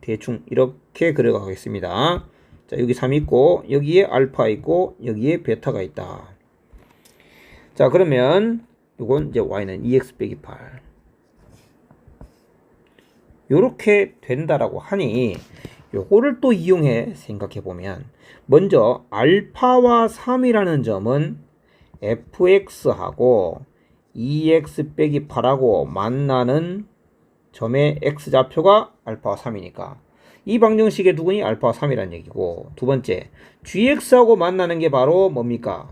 대충 이렇게 그려가겠습니다. 자, 여기 3 있고 여기에 알파 있고 여기에 베타가 있다. 자, 그러면 이건 이제 y는 2x 빼기 8 요렇게 된다라고 하니 요거를 또 이용해 생각해 보면 먼저 알파와 3이라는 점은 fx하고 2x 빼기 8하고 만나는 점의 x좌표가 알파와 3이니까 이 방정식의 두근이 알파와 3이라는 얘기고, 두 번째 gx하고 만나는 게 바로 뭡니까?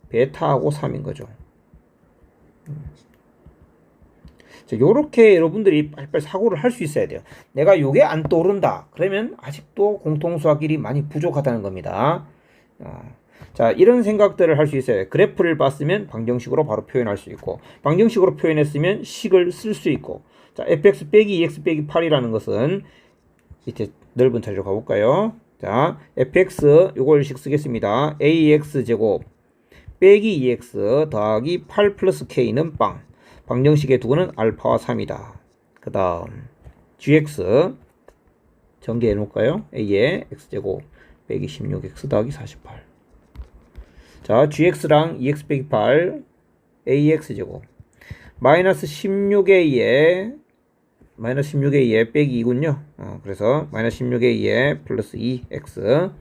베타하고 3인 거죠. 요렇게 여러분들이 빨리빨리 사고를 할 수 있어야 돼요. 내가 요게 안 떠오른다 그러면 아직도 공통수학끼리 많이 부족하다는 겁니다. 자, 이런 생각들을 할 수 있어요. 그래프를 봤으면 방정식으로 바로 표현할 수 있고, 방정식으로 표현했으면 식을 쓸 수 있고. 자, fx 빼기 2x 빼기 8이라는 것은 밑에 넓은 자리로 가볼까요? 자, fx 요걸식 쓰겠습니다. ax 제곱 빼기 2x 더하기 8 플러스 k는 빵. 방정식의 두근은 알파와 3이다. 그 다음 gx 전개해 놓을까요? a의 x제곱 빼기 16x 더하기 48. 자, gx랑 2x 빼기 8 ax제곱 마이너스 16a에 빼기 2군요. 그래서 마이너스 16a에 플러스 2x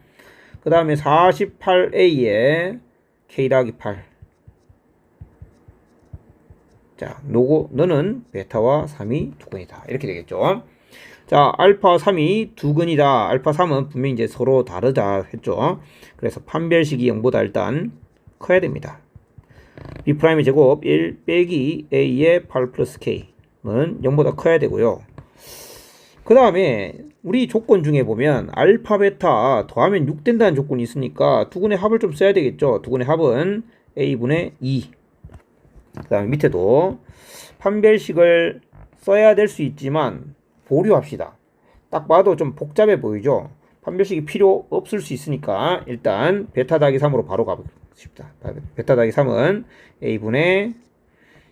그 다음에 48a에 k 더하기 8. 자, 너는 베타와 3이 두근이다. 이렇게 되겠죠. 자, 알파 3이 두근이다. 알파 3은 분명히 이제 서로 다르다 했죠. 그래서 판별식이 0보다 일단 커야 됩니다. B'의 제곱 1 빼기 A의 8 플러스 K는 0보다 커야 되고요. 그 다음에 우리 조건 중에 보면 알파 베타 더하면 6 된다는 조건이 있으니까 두근의 합을 좀 써야 되겠죠. 두근의 합은 A분의 2. 그 다음에 밑에도 판별식을 써야 될 수 있지만 보류합시다. 딱 봐도 좀 복잡해 보이죠. 판별식이 필요 없을 수 있으니까 일단 베타 더하기 3으로 바로 가봅시다. 베타 더하기 3은 A분의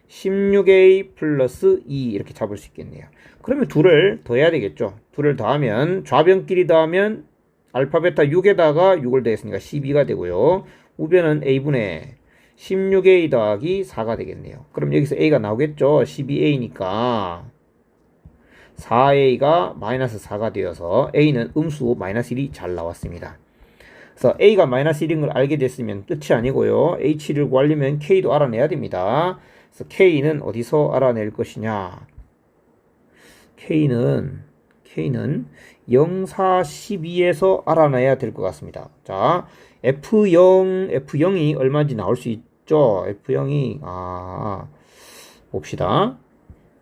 16A 플러스 2 이렇게 잡을 수 있겠네요. 그러면 둘을 더해야 되겠죠. 둘을 더하면 좌변끼리 더하면 알파 베타 6에다가 6을 더했으니까 12가 되고요. 우변은 A분의 16A 더하기 4가 되겠네요. 그럼 여기서 A가 나오겠죠. 12A니까 4A가 마이너스 4가 되어서 A는 음수 마이너스 1이 잘 나왔습니다. 그래서 A가 마이너스 1인 걸 알게 됐으면 끝이 아니고요. H를 구하려면 K도 알아내야 됩니다. 그래서 K는 어디서 알아낼 것이냐? K는 0, 4, 12에서 알아내야 될 것 같습니다. 자, F0이 얼마인지 나올 수 있죠? F0이, 봅시다.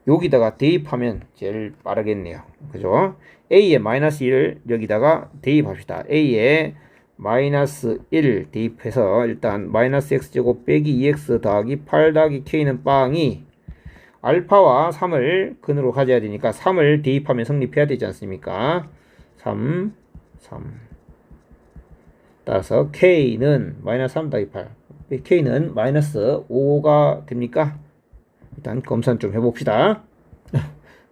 여기다가 대입하면 제일 빠르겠네요. 그죠? A에 마이너스 1 여기다가 대입합시다. A에 마이너스 1 대입해서 일단 마이너스 x제곱 빼기 2x 더하기 8 더하기 k는 빵이 알파와 3을 근으로 가져야 되니까 3을 대입하면 성립해야 되지 않습니까? 3 따라서 k는 마이너스 3 더하기 8 k는 마이너스 5가 됩니까? 일단 검산 좀 해봅시다.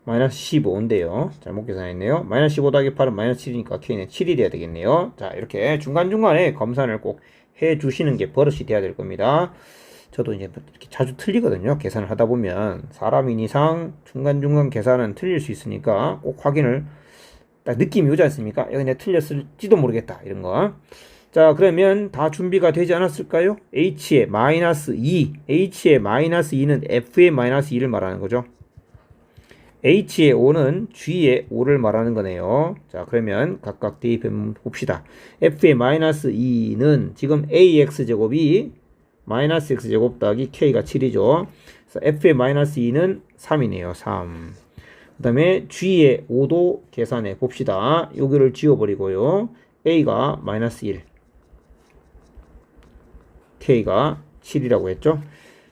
마이너스 15인데요. 잘못 계산했네요. 마이너스 15 더하기 8은 마이너스 7이니까 K는 7이 돼야 되겠네요. 자, 이렇게 중간중간에 검산을 꼭 해주시는 게 버릇이 돼야 될 겁니다. 저도 이제 이렇게 자주 틀리거든요. 계산을 하다 보면 사람인 이상 중간중간 계산은 틀릴 수 있으니까 꼭 확인을 딱 느낌이 오지 않습니까? 여기 내가 틀렸을지도 모르겠다. 이런 거. 자, 그러면 다 준비가 되지 않았을까요? H의 마이너스 2, H의 마이너스 2는 F의 마이너스 2를 말하는 거죠. H의 5는 G의 5를 말하는 거네요. 자, 그러면 각각 대입해 봅시다. F의 마이너스 2는 지금 AX제곱이 마이너스 X제곱 더하기 K가 7이죠. 그래서 F의 마이너스 2는 3이네요. 3. 그 다음에 G의 5도 계산해 봅시다. 여기를 지워버리고요. A가 마이너스 1. K가 7이라고 했죠.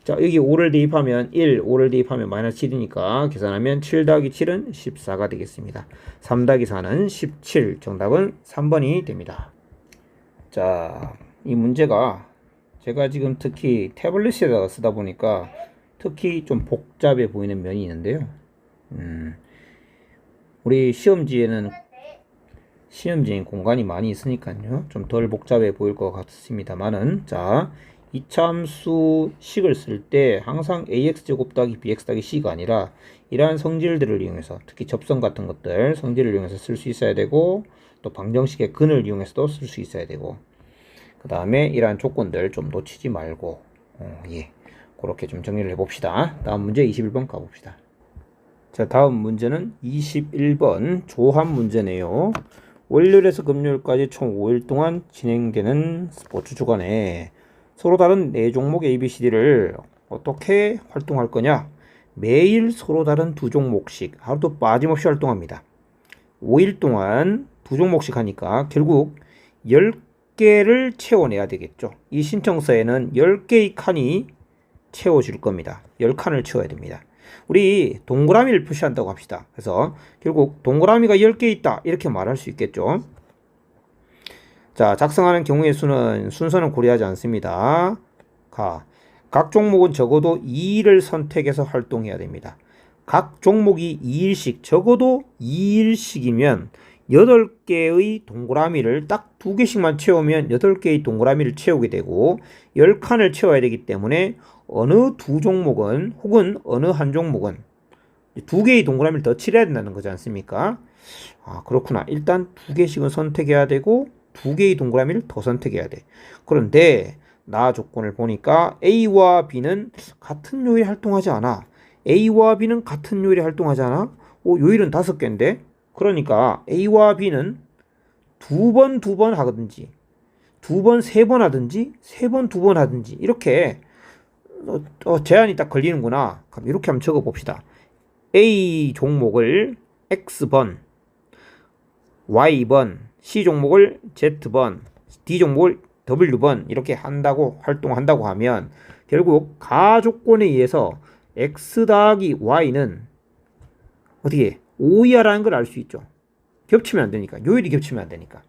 자, 여기 5를 대입하면 1, 5를 대입하면 마이너스 7이니까 계산하면 7 더하기 7은 14가 되겠습니다. 3 더하기 4는 17. 정답은 3번이 됩니다. 자, 이 문제가 제가 지금 특히 태블릿에다가 쓰다 보니까 특히 좀 복잡해 보이는 면이 있는데요. 우리 시험지에는 공간이 많이 있으니까요. 좀 덜 복잡해 보일 것 같습니다만은, 자, 이차함수 식을 쓸 때 항상 ax제곱 더하기 bx 더하기 c가 아니라 이러한 성질들을 이용해서, 특히 접선 같은 것들 성질을 이용해서 쓸 수 있어야 되고, 또 방정식의 근을 이용해서도 쓸 수 있어야 되고, 그 다음에 이러한 조건들 좀 놓치지 말고, 그렇게 좀 정리를 해봅시다. 다음 문제 21번 가봅시다. 자, 다음 문제는 21번 조합 문제네요. 월요일에서 금요일까지 총 5일 동안 진행되는 스포츠 주간에 서로 다른 4종목 ABCD를 어떻게 활동할 거냐? 매일 서로 다른 2종목씩 하루도 빠짐없이 활동합니다. 5일 동안 2종목씩 하니까 결국 10개를 채워내야 되겠죠. 이 신청서에는 10개의 칸이 채워질 겁니다. 10칸을 채워야 됩니다. 우리 동그라미를 표시한다고 합시다. 그래서 결국 동그라미가 10개 있다 이렇게 말할 수 있겠죠. 자, 작성하는 경우의 순서는 고려하지 않습니다. 각 종목은 적어도 2일을 선택해서 활동해야 됩니다. 각 종목이 2일씩, 적어도 2일씩이면 8개의 동그라미를 딱 2개씩만 채우면 8개의 동그라미를 채우게 되고 10칸을 채워야 되기 때문에 어느 두 종목은 혹은 어느 한 종목은 2개의 동그라미를 더 칠해야 된다는 거지 않습니까? 그렇구나. 일단 2개씩은 선택해야 되고 2개의 동그라미를 더 선택해야 돼. 그런데 나 조건을 보니까 A와 B는 같은 요일에 활동하지 않아. A와 B는 같은 요일에 활동하지 않아? 요일은 5개인데? 그러니까 A와 B는 2번 하든지 3번 하든지 2번 하든지 이렇게 제한이 딱 걸리는구나. 그럼 이렇게 한번 적어봅시다. A 종목을 X번, Y번, C 종목을 Z번, D 종목을 W번 이렇게 활동한다고 하면 결국 가조건에 의해서 X 더하기 Y는 어떻게 5이하라는 걸 알 수 있죠. 겹치면 안 되니까. 요일이 겹치면 안 되니까.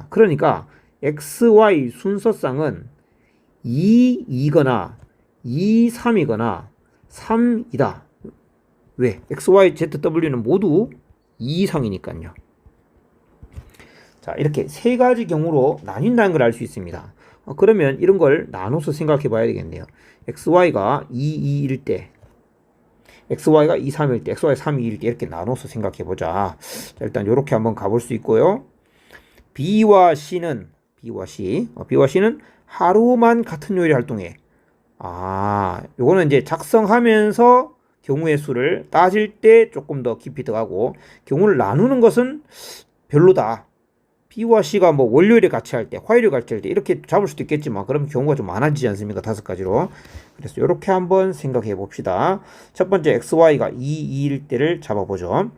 그러니까 X, Y 순서상은 2, 2거나 2, 3이거나 3이다. 왜? X, Y, Z, W는 모두 2 이상이니까요. 자, 이렇게 3가지 경우로 나뉜다는 걸 알 수 있습니다. 그러면 이런 걸 나눠서 생각해 봐야 되겠네요. XY가 2, 2일 때, XY가 2, 3일 때, XY 3, 2일 때 이렇게 나눠서 생각해 보자. 자, 일단 이렇게 한번 가볼 수 있고요. B와 C는 B와 C. B와 C는 하루만 같은 요일에 활동해. 요거는 이제 작성하면서 경우의 수를 따질 때 조금 더 깊이 들어가고, 경우를 나누는 것은 별로다. B와 C가 뭐 월요일에 같이 할 때, 화요일에 같이 할 때 이렇게 잡을 수도 있겠지만, 그럼 경우가 좀 많아지지 않습니까? 5가지로. 그래서 이렇게 한번 생각해 봅시다. 첫 번째 XY가 2, 2일 때를 잡아보죠.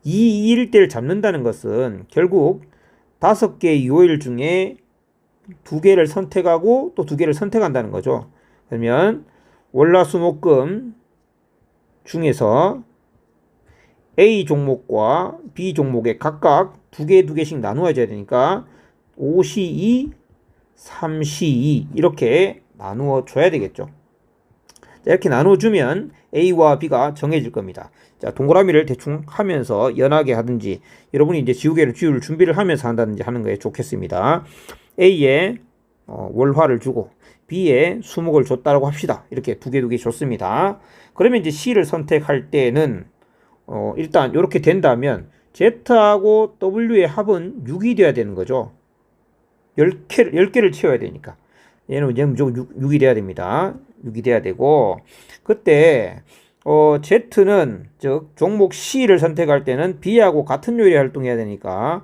2, 2일 때를 잡는다는 것은 결국 5개의 요일 중에 2개를 선택하고 또 2개를 선택한다는 거죠. 그러면 월화수목금 중에서 A 종목과 B 종목에 각각 2개씩 나누어야 되니까 5C2, 3C2 이렇게 나누어 줘야 되겠죠. 이렇게 나눠주면 A와 B가 정해질 겁니다. 자, 동그라미를 대충 하면서 연하게 하든지, 여러분이 이제 지우개를 지울 준비를 하면서 한다든지 하는 거에 좋겠습니다. A에 월화를 주고 B에 수목을 줬다라고 합시다. 이렇게 두 개 줬습니다. 그러면 이제 C를 선택할 때는 일단 이렇게 된다면 Z하고 W의 합은 6이 돼야 되는 거죠. 10개를 채워야 되니까. 얘는 이제 무조건 6이 돼야 됩니다. 6이 돼야 되고, 그때 Z는 즉 종목 C를 선택할 때는 B하고 같은 요일에 활동해야 되니까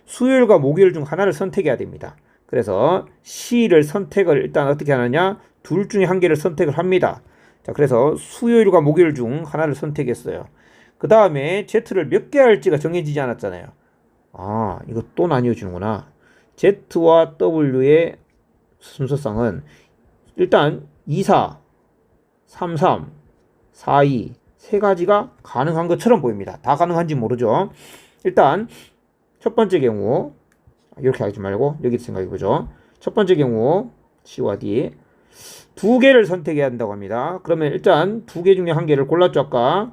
수요일과 목요일 중 하나를 선택해야 됩니다. 그래서 C를 선택을 일단 어떻게 하느냐, 둘 중에 한 개를 선택을 합니다. 자, 그래서 수요일과 목요일 중 하나를 선택했어요. 그 다음에 Z를 몇 개 할지가 정해지지 않았잖아요. 이거 또 나뉘어지는구나. Z와 W의 순서상은 일단 24, 33, 42 세 가지가 가능한 것처럼 보입니다. 다 가능한지 모르죠. 일단 첫 번째 경우 이렇게 하지 말고 여기 생각해보죠. 첫 번째 경우 C와 D 2개를 선택해야 한다고 합니다. 그러면 일단 2개 중에 한 개를 골랐죠 아까.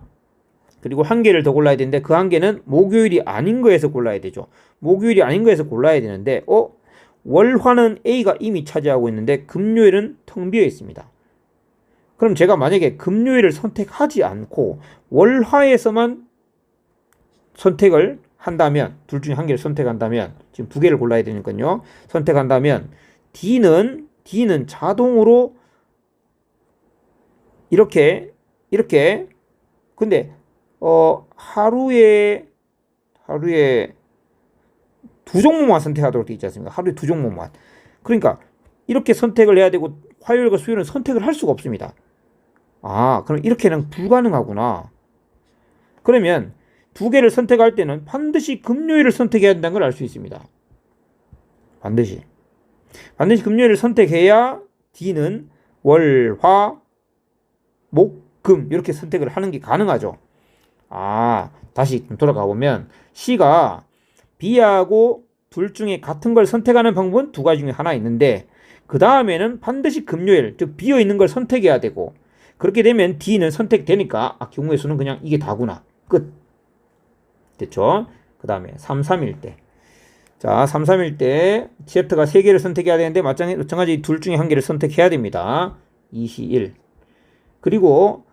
그리고 한 개를 더 골라야 되는데 그 한 개는 목요일이 아닌 거에서 골라야 되죠. 목요일이 아닌 거에서 골라야 되는데 월화는 A가 이미 차지하고 있는데 금요일은 텅 비어 있습니다. 그럼 제가 만약에 금요일을 선택하지 않고 월화에서만 선택을 한다면, 둘 중에 한 개를 선택한다면, 지금 2개를 골라야 되니까요. 선택한다면 D는 자동으로 이렇게 근데 하루에 두 종목만 선택하도록 되어 있지 않습니까? 하루에 두 종목만. 그러니까 이렇게 선택을 해야 되고 화요일과 수요일은 선택을 할 수가 없습니다. 그럼 이렇게는 불가능하구나. 그러면 2개를 선택할 때는 반드시 금요일을 선택해야 한다는 걸 알 수 있습니다. 반드시 금요일을 선택해야 D는 월, 화, 목, 금 이렇게 선택을 하는 게 가능하죠. 다시 돌아가 보면 C가 B하고 둘 중에 같은 걸 선택하는 방법은 2가지 중에 하나 있는데, 그 다음에는 반드시 금요일, 즉 비어있는 걸 선택해야 되고, 그렇게 되면 D는 선택되니까 경우의 수는 그냥 이게 다구나. 끝. 됐죠? 그 다음에 3, 3일 때. 자, 3, 3일 때 Z가 3개를 선택해야 되는데 마찬가지 둘 중에 한 개를 선택해야 됩니다. 21. 그리고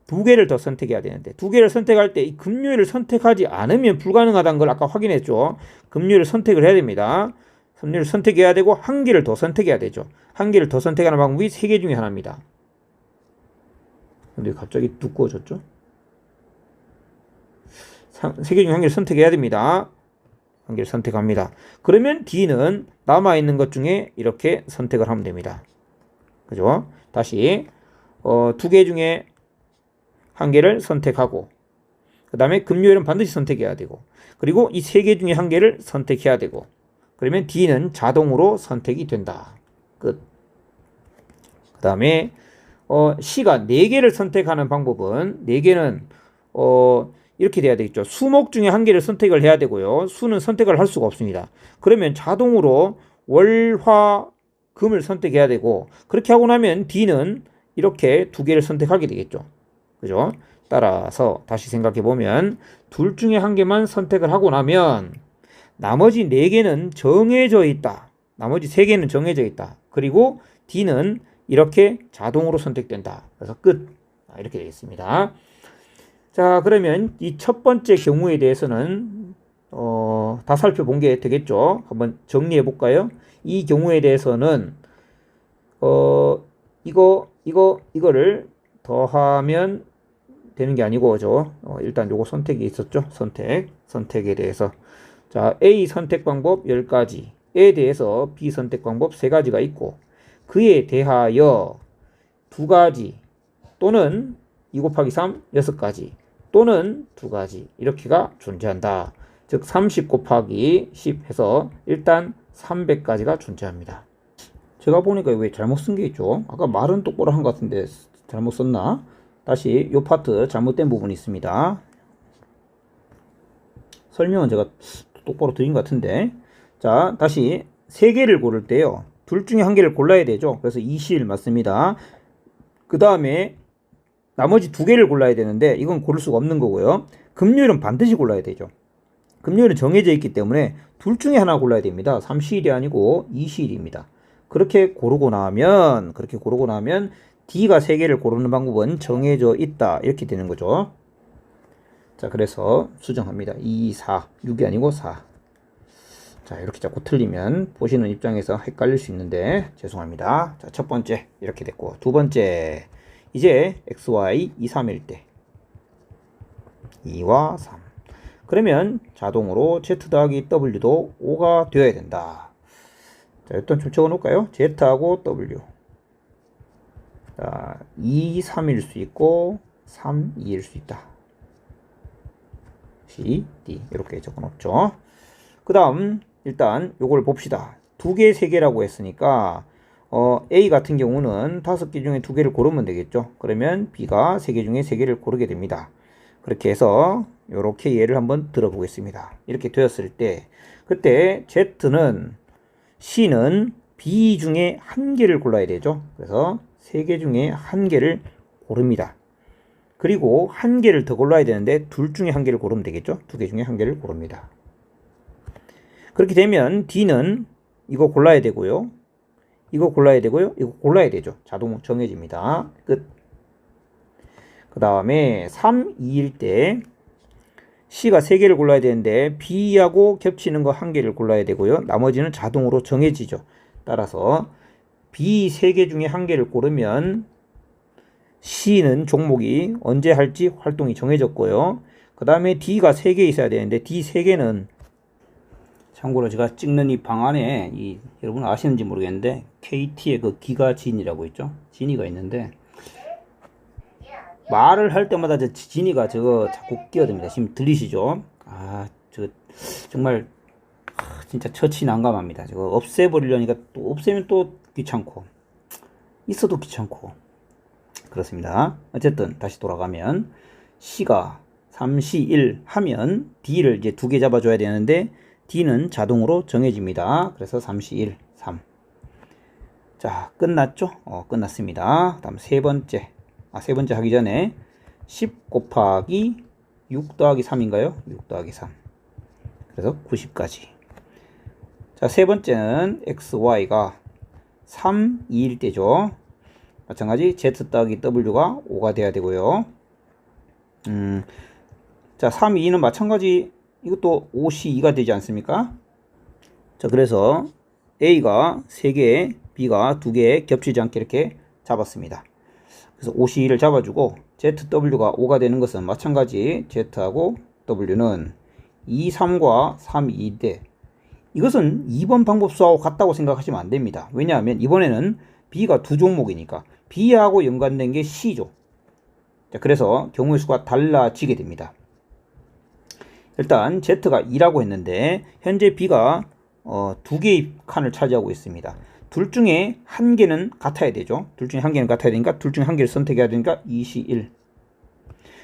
2개를 더 선택해야 되는데 2개를 선택할 때 이 금요일을 선택하지 않으면 불가능하다는 걸 아까 확인했죠. 금요일을 선택을 해야 됩니다. 금요일을 선택해야 되고 한 개를 더 선택해야 되죠. 한 개를 더 선택하는 방법이 3개 중에 하나입니다. 근데 갑자기 두꺼워졌죠? 3개 중에 한 개를 선택해야 됩니다. 한 개를 선택합니다. 그러면 D는 남아있는 것 중에 이렇게 선택을 하면 됩니다. 그죠? 다시 2개 중에 한 개를 선택하고, 그 다음에 금요일은 반드시 선택해야 되고, 그리고 이 3개 중에 한 개를 선택해야 되고, 그러면 D는 자동으로 선택이 된다. 끝. 그 다음에 C가 4개를 선택하는 방법은, 4개는 이렇게 돼야 되겠죠. 수목 중에 한 개를 선택을 해야 되고요. 수는 선택을 할 수가 없습니다. 그러면 자동으로 월, 화, 금을 선택해야 되고, 그렇게 하고 나면 D는 이렇게 2개를 선택하게 되겠죠. 그죠? 따라서 다시 생각해 보면 둘 중에 한 개만 선택을 하고 나면 나머지 4개는 정해져 있다. 나머지 3개는 정해져 있다. 그리고 D는 이렇게 자동으로 선택된다. 그래서 끝. 이렇게 되겠습니다. 자, 그러면 이 첫 번째 경우에 대해서는 다 살펴본 게 되겠죠. 한번 정리해 볼까요? 이 경우에 대해서는 이거를 더하면 되는 게 아니고 일단 요거 선택이 있었죠. 선택에 대해서 자, A 선택 방법 10가지에 대해서 B 선택 방법 3가지가 있고 그에 대하여 2가지 또는 2 곱하기 3 6가지 또는 2가지 이렇게가 존재한다. 즉 30 곱하기 10 해서 일단 300가지가 존재합니다. 제가 보니까 왜 잘못 쓴 게 있죠? 아까 말은 똑바로 한 것 같은데 잘못 썼나? 다시 요 파트 잘못된 부분이 있습니다. 설명은 제가 똑바로 드린 것 같은데 자 다시 3개를 고를 때요. 둘 중에 한 개를 골라야 되죠. 그래서 21 맞습니다. 그 다음에 나머지 2개를 골라야 되는데 이건 고를 수가 없는 거고요. 금요일은 반드시 골라야 되죠. 금요일은 정해져 있기 때문에 둘 중에 하나 골라야 됩니다. 3시일이 아니고 2시일입니다. 그렇게 고르고 나면 D가 3개를 고르는 방법은 정해져 있다. 이렇게 되는 거죠. 자, 그래서 수정합니다. 2, 4, 6이 아니고 4. 자, 이렇게 자꾸 틀리면 보시는 입장에서 헷갈릴 수 있는데 죄송합니다. 자, 첫 번째 이렇게 됐고 두 번째 이제 XY 2, 3일 때 2와 3 그러면 자동으로 Z 더하기 W도 5가 되어야 된다. 자, 일단 좀 적어 놓을까요? Z하고 W 자, 2, 3일 수 있고 3, 2일 수 있다. C, D 이렇게 적어 놓죠. 그 다음 일단 요걸 봅시다. 2개, 3개라고 했으니까 A 같은 경우는 5개 중에 2개를 고르면 되겠죠. 그러면 B가 3개 중에 3개를 고르게 됩니다. 그렇게 해서 요렇게 예를 한번 들어보겠습니다. 이렇게 되었을 때 그때 C는 B 중에 1개를 골라야 되죠. 그래서 3개 중에 1개를 고릅니다. 그리고 1개를 더 골라야 되는데 둘 중에 1개를 고르면 되겠죠. 2개 중에 1개를 고릅니다. 그렇게 되면 D는 이거 골라야 되고요. 이거 골라야 되고요. 이거 골라야 되죠. 자동 정해집니다. 끝. 그 다음에 3, 2일 때 C가 3개를 골라야 되는데 B하고 겹치는 거 1개를 골라야 되고요. 나머지는 자동으로 정해지죠. 따라서 B 3개 중에 1개를 고르면 C는 종목이 언제 할지 활동이 정해졌고요. 그 다음에 D가 3개 있어야 되는데 D 3개는 참고로 제가 찍는 이 방 안에 여러분 아시는지 모르겠는데 KT의 그 기가진이라고 있죠. 진이가 있는데 말을 할 때마다 진이가 저거 자꾸 끼어듭니다. 지금 들리시죠? 저 정말 진짜 처치 난감합니다. 저거 없애버리려니까 또 없애면 또 귀찮고 있어도 귀찮고 그렇습니다. 어쨌든 다시 돌아가면 C가 3시 1 하면 D를 이제 2개 잡아줘야 되는데 D는 자동으로 정해집니다. 그래서 3시 1, 3. 자, 끝났죠? 끝났습니다. 다음 세 번째 하기 전에 10 곱하기 6 더하기 3인가요? 6 더하기 3. 그래서 90까지. 자, 세 번째는 XY가 3, 2일 때죠. 마찬가지 Z 더하기 W가 5가 돼야 되고요. 자, 3, 2는 마찬가지 이것도 5C 2가 되지 않습니까? 자, 그래서 A가 3개, B가 2개 겹치지 않게 이렇게 잡았습니다. 그래서 5C 2를 잡아주고 ZW가 5가 되는 것은 마찬가지 Z하고 W는 2, 3과 3, 2인데 이것은 2번 방법수하고 같다고 생각하시면 안 됩니다. 왜냐하면 이번에는 B가 두 종목이니까 B하고 연관된 게 C죠. 자, 그래서 경우의 수가 달라지게 됩니다. 일단 Z가 2라고 했는데 현재 B가 2개의 칸을 차지하고 있습니다. 둘 중에 한 개는 같아야 되죠. 둘 중에 한 개는 같아야 되니까 둘 중에 한 개를 선택해야 되니까 2시 1.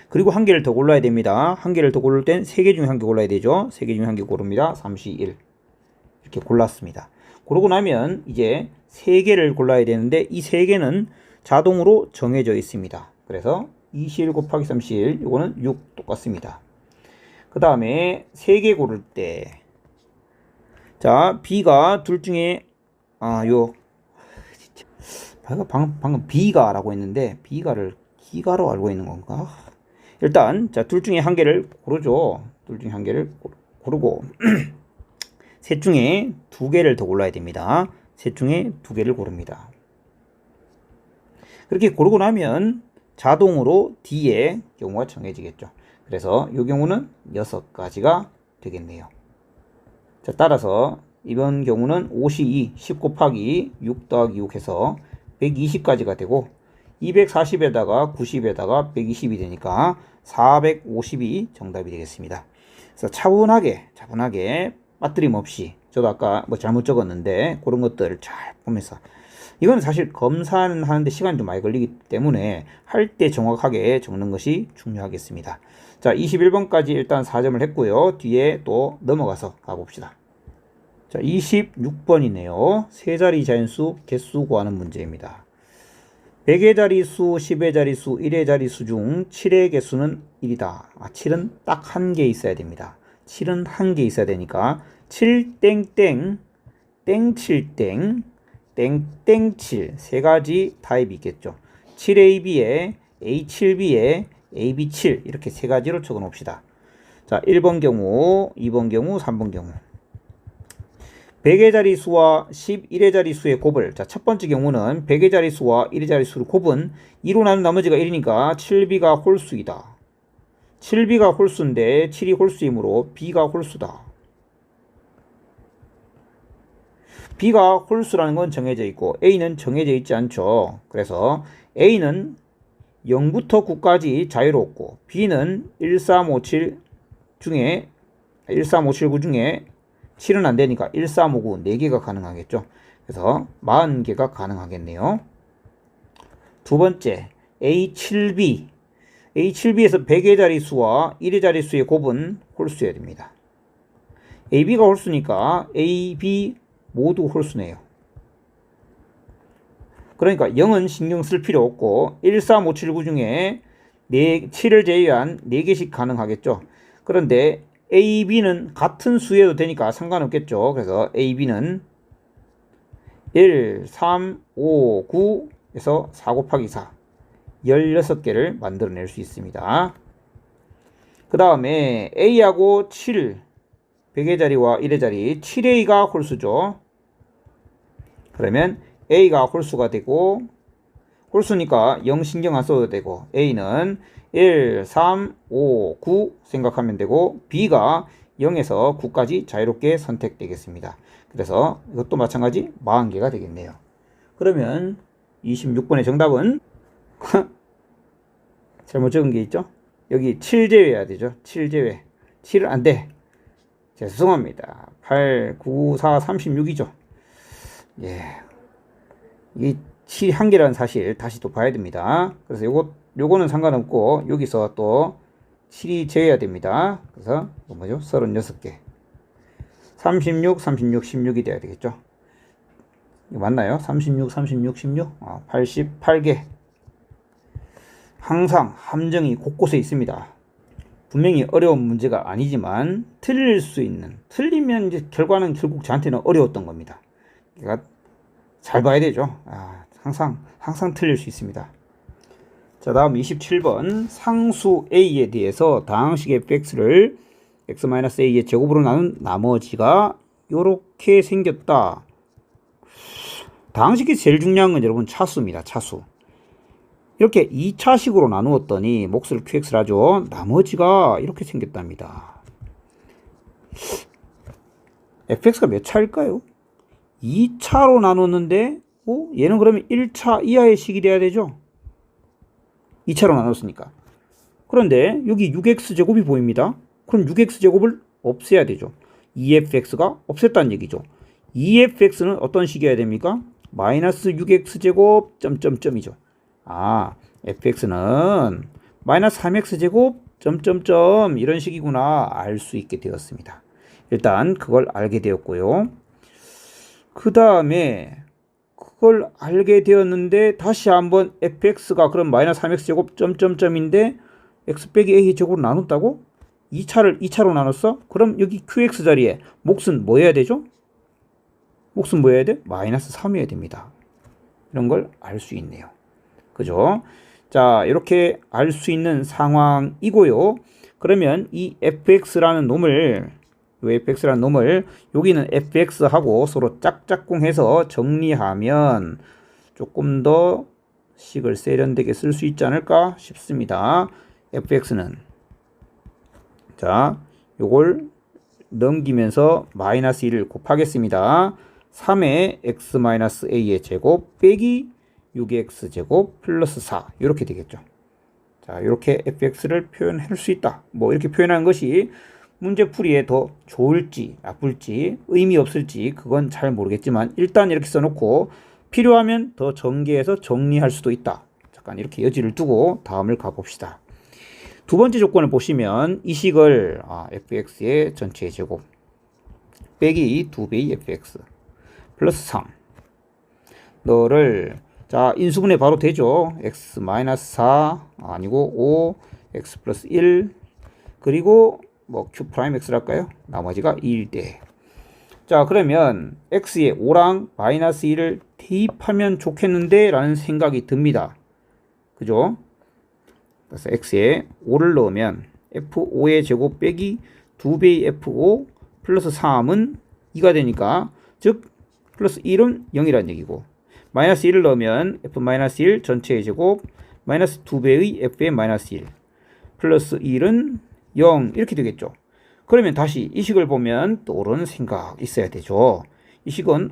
그리고 한 개를 더 골라야 됩니다. 한 개를 더 고를 땐 3개 중에 한 개 골라야 되죠. 3개 중에 한 개 고릅니다. 3시 1. 이렇게 골랐습니다. 고르고 나면 이제 3개를 골라야 되는데 이 3개는 자동으로 정해져 있습니다. 그래서 2시1 곱하기 3시1 이거는 6 똑같습니다. 그 다음에 3개 고를 때 자, B가 둘 중에 방금 B가 라고 했는데 B가를 기가로 알고 있는 건가? 일단 자, 둘 중에 한 개를 고르죠. 둘 중에 한 개를 고르고 셋 중에 두 개를 더 골라야 됩니다. 셋 중에 두 개를 고릅니다. 그렇게 고르고 나면 자동으로 D의 경우가 정해지겠죠. 그래서 이 경우는 6가지가 되겠네요. 자, 따라서 이번 경우는 52, 10 곱하기 6 더하기 6 해서 120까지가 되고 240에다가 90에다가 120이 되니까 450이 정답이 되겠습니다. 그래서 차분하게 빠뜨림 없이, 저도 아까 뭐 잘못 적었는데 그런 것들을 잘 보면서, 이건 사실 검사는 하는데 시간이 좀 많이 걸리기 때문에 할 때 정확하게 적는 것이 중요하겠습니다. 자, 21번까지 일단 4점을 했고요. 뒤에 또 넘어가서 가봅시다. 자, 26번이네요. 세 자리 자연수 개수 구하는 문제입니다. 100의 자리수, 10의 자리수, 1의 자리수 중 7의 개수는 1이다. 7은 딱 한 개 있어야 됩니다. 7은 한 개 있어야 되니까 7땡땡, 땡7땡, 땡땡7 세 가지 타입이 있겠죠. 7AB에 A7B에 AB7 이렇게 세 가지로 적어 놓읍시다. 자, 1번 경우, 2번 경우, 3번 경우. 100의 자리수와 11의 자리수의 곱을, 자, 첫 번째 경우는 100의 자리수와 1의 자리수를 곱은 2로 나눈 나머지가 1이니까 7B가 홀수이다. 7B가 홀수인데 7이 홀수이므로 B가 홀수다. B가 홀수라는 건 정해져 있고 A는 정해져 있지 않죠. 그래서 A는 0부터 9까지 자유롭고 B는 1357 중에 13579 중에 7은 안 되니까 1359 4개가 가능하겠죠. 그래서 40개가 가능하겠네요. 두 번째 A7B, A7B에서 100의 자리수와 1의 자리수의 곱은 홀수여야 됩니다. AB가 홀수니까 AB 모두 홀수네요. 그러니까 0은 신경 쓸 필요 없고 13579 중에 7을 제외한 4개씩 가능하겠죠. 그런데 AB는 같은 수여도 되니까 상관없겠죠. 그래서 AB는 1, 3, 5, 9에서 4 곱하기 4 16개를 만들어낼 수 있습니다. 그 다음에 A하고 7 100의 자리와 1의 자리 7A가 홀수죠. 그러면 A가 홀수가 되고, 홀수니까 0 신경 안 써도 되고 A는 1, 3, 5, 9 생각하면 되고 B가 0에서 9까지 자유롭게 선택되겠습니다. 그래서 이것도 마찬가지 40개가 되겠네요. 그러면 26번의 정답은 잘못 적은 게 있죠? 여기 7 제외해야 되죠. 7 제외. 7은 안 돼. 죄송합니다. 8, 9, 4, 36이죠. 예. 이 7 한 개라는 사실 다시 또 봐야 됩니다. 그래서 요거는 상관없고 여기서 또 7이 제외해야 됩니다. 그래서 뭐죠? 36개. 36, 36, 16이 돼야 되겠죠. 이거 맞나요? 36, 36, 16? 88개. 항상 함정이 곳곳에 있습니다. 분명히 어려운 문제가 아니지만 틀릴 수 있는, 틀리면 이제 결과는 결국 저한테는 어려웠던 겁니다. 그러니까 잘 봐야 되죠. 항상 틀릴 수 있습니다. 자, 다음 27번 상수 A에 대해서 다항식 fx를 x-a의 제곱으로 나눈 나머지가 요렇게 생겼다. 다항식이 제일 중요한 건 여러분 차수입니다. 차수. 이렇게 2차식으로 나누었더니 몫을 qx를 하죠. 나머지가 이렇게 생겼답니다. fx가 몇 차일까요? 2차로 나눴는데 얘는 그러면 1차 이하의 식이 돼야 되죠. 2차로 나눴으니까. 그런데 여기 6x제곱이 보입니다. 그럼 6x제곱을 없애야 되죠. 2fx가 없앴다는 얘기죠. 2fx는 어떤 식이어야 됩니까? 마이너스 6x제곱 점점점이죠. fx는 마이너스 3x제곱 점점점 이런 식이구나 알 수 있게 되었습니다. 일단 그걸 알게 되었고요. 그 다음에 그걸 알게 되었는데 다시 한번 fx가 그럼 마이너스 3x제곱 점점점인데 x 빼기 a 제곱으로 나눴다고? 2차로 나눴어? 그럼 여기 qx 자리에 몫은 뭐 해야 되죠? 몫은 뭐 해야 돼? 마이너스 3 해야 됩니다. 이런 걸 알 수 있네요. 그죠? 자, 이렇게 알 수 있는 상황이고요. 그러면 이 fx라는 놈을 요 fx라는 놈을 여기는 fx하고 서로 짝짝꿍해서 정리하면 조금 더 식을 세련되게 쓸 수 있지 않을까 싶습니다. fx는 자 요걸 넘기면서 마이너스 1을 곱하겠습니다. 3의 x-a의 제곱 빼기 6의 x제곱 플러스 4 이렇게 되겠죠. 자 이렇게 fx를 표현할 수 있다. 뭐 이렇게 표현하는 것이 문제풀이에 더 좋을지 나쁠지 의미 없을지 그건 잘 모르겠지만 일단 이렇게 써놓고 필요하면 더 전개해서 정리할 수도 있다. 잠깐 이렇게 여지를 두고 다음을 가봅시다. 두 번째 조건을 보시면 이 식을 fx의 전체 제곱 빼기 2배의 fx 플러스 3 너를 자 인수분해 바로 되죠. x-4 아니고 5 x 플러스 1 그리고 뭐 q 프라임 x를 할까요? 나머지가 2일 때. 자 그러면 x에 5랑 마이너스 1을 대입하면 좋겠는데 라는 생각이 듭니다. 그죠? 그래서 x에 5를 넣으면 f5의 제곱 빼기 2배의 f5 플러스 3은 2가 되니까 즉 플러스 1은 0이라는 얘기고 마이너스 1을 넣으면 f-1 전체의 제곱 마이너스 2배의 f의 마이너스 1 플러스 1은 0 이렇게 되겠죠. 그러면 다시 이 식을 보면 떠오르는 생각 있어야 되죠. 이 식은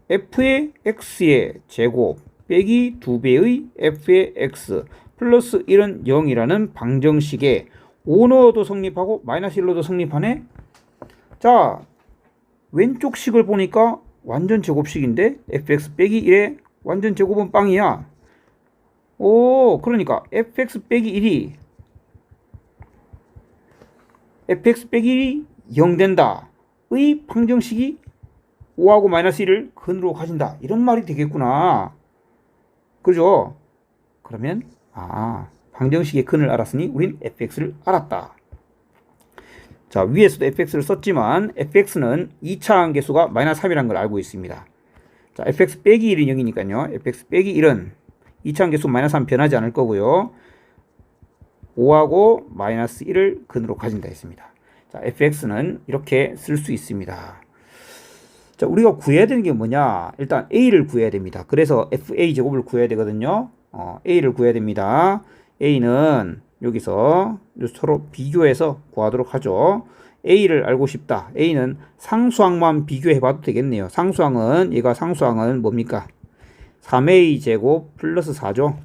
f의 x의 제곱 빼기 2배의 f의 x 플러스 1은 0이라는 방정식에 5 넣어도 성립하고 마이너스 1 넣어도 성립하네. 자 왼쪽 식을 보니까 완전 제곱식인데 fx 빼기 1의 완전 제곱은 빵이야. 오 그러니까 fx 빼기 1이 fx 빼기 1이 0 된다 의 방정식이 5하고 마이너스 1을 근으로 가진다 이런 말이 되겠구나. 그죠? 그러면 방정식의 근을 알았으니 우린 fx를 알았다. 자 위에서도 fx를 썼지만 fx는 2차 함계수가 마이너스 3이라는 걸 알고 있습니다. 자 fx 빼기 1이 0이니까요. fx 빼기 1은 2차 함계수 마이너스 3 변하지 않을 거고요. 5하고 마이너스 1을 근으로 가진다 했습니다. 자 fx는 이렇게 쓸 수 있습니다. 자 우리가 구해야 되는 게 뭐냐. 일단 a를 구해야 됩니다. 그래서 fa 제곱을 구해야 되거든요. a를 구해야 됩니다. a는 여기서 서로 비교해서 구하도록 하죠. a를 알고 싶다. a는 상수항만 비교해 봐도 되겠네요. 상수항은 뭡니까? 3a 제곱 플러스 4죠.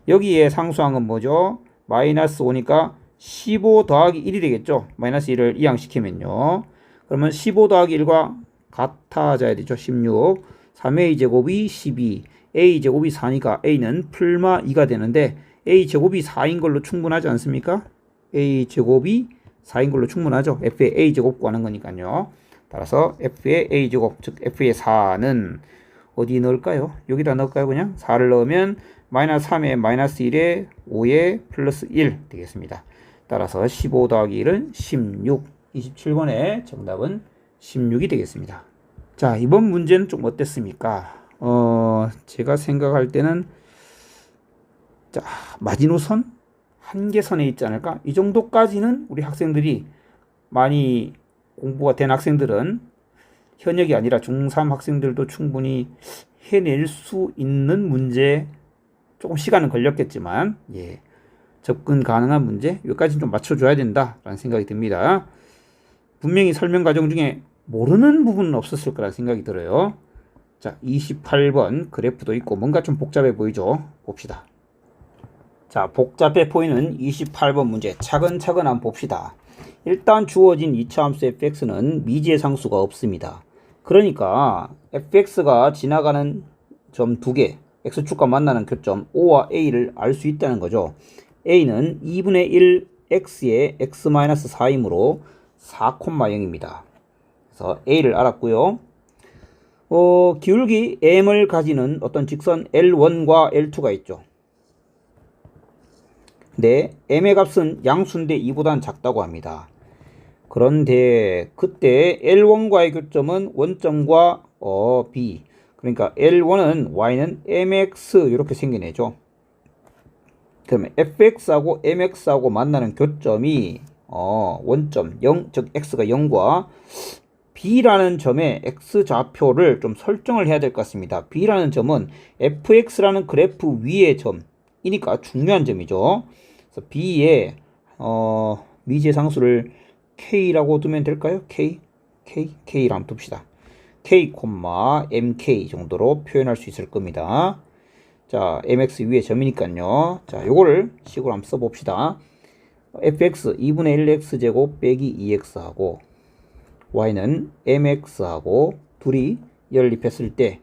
여기에 상수항은 뭐죠? 마이너스 5니까 15 더하기 1이 되겠죠. 마이너스 1을 이항시키면요. 그러면 15 더하기 1과 같아져야 되죠. 16 3a 제곱이 12 a 제곱이 4니까 a는 풀마 2가 되는데 a 제곱이 4인 걸로 충분하지 않습니까? a 제곱이 4인 걸로 충분하죠. f의 a 제곱 구하는 거니까요. 따라서 f의 a 제곱 즉 f의 4는 어디 넣을까요? 여기다 넣을까요? 그냥 4를 넣으면 마이너스 3에 마이너스 1에 5에 플러스 1 되겠습니다. 따라서 15 더하기 1은 16 27번의 정답은 16이 되겠습니다. 자 이번 문제는 좀 어땠습니까? 제가 생각할 때는 자 마지노선 한계선에 있지 않을까? 이 정도까지는 우리 학생들이 많이 공부가 된 학생들은 현역이 아니라 중3 학생들도 충분히 해낼 수 있는 문제. 조금 시간은 걸렸겠지만 접근 가능한 문제 여기까지는 좀 맞춰줘야 된다라는 생각이 듭니다. 분명히 설명 과정 중에 모르는 부분은 없었을 거라는 생각이 들어요. 자 28번 그래프도 있고 뭔가 좀 복잡해 보이죠. 봅시다. 자 복잡해 보이는 28번 문제 차근차근 한번 봅시다. 일단 주어진 2차 함수 fx는 미지의 상수가 없습니다. 그러니까 fx가 지나가는 점 2개 x축과 만나는 교점 O와 A를 알 수 있다는 거죠. A는 2분의 1 x의 x-4이므로 4,0입니다. 그래서 A를 알았고요. 기울기 m을 가지는 어떤 직선 L1과 L2가 있죠. 근데 m의 값은 양수인데 2보다는 작다고 합니다. 그런데 그때 L1과의 교점은 원점과 B 그러니까 L1은 Y는 MX 이렇게 생겨내죠. 그러면 FX하고 MX하고 만나는 교점이 원점 0, 즉 x가 0과 b라는 점의 x좌표를 좀 설정을 해야 될 것 같습니다. b라는 점은 fx라는 그래프 위의 점이니까 중요한 점이죠. 그래서 b의 미지의 상수를 k라고 두면 될까요? k라고 한번 둡시다. k, mk 정도로 표현할 수 있을 겁니다. 자, mx 위에 점이니까요. 자, 요거를 식으로 한번 써봅시다. fx 2분의 1x제곱 빼기 2x하고 y는 mx하고 둘이 연립했을 때,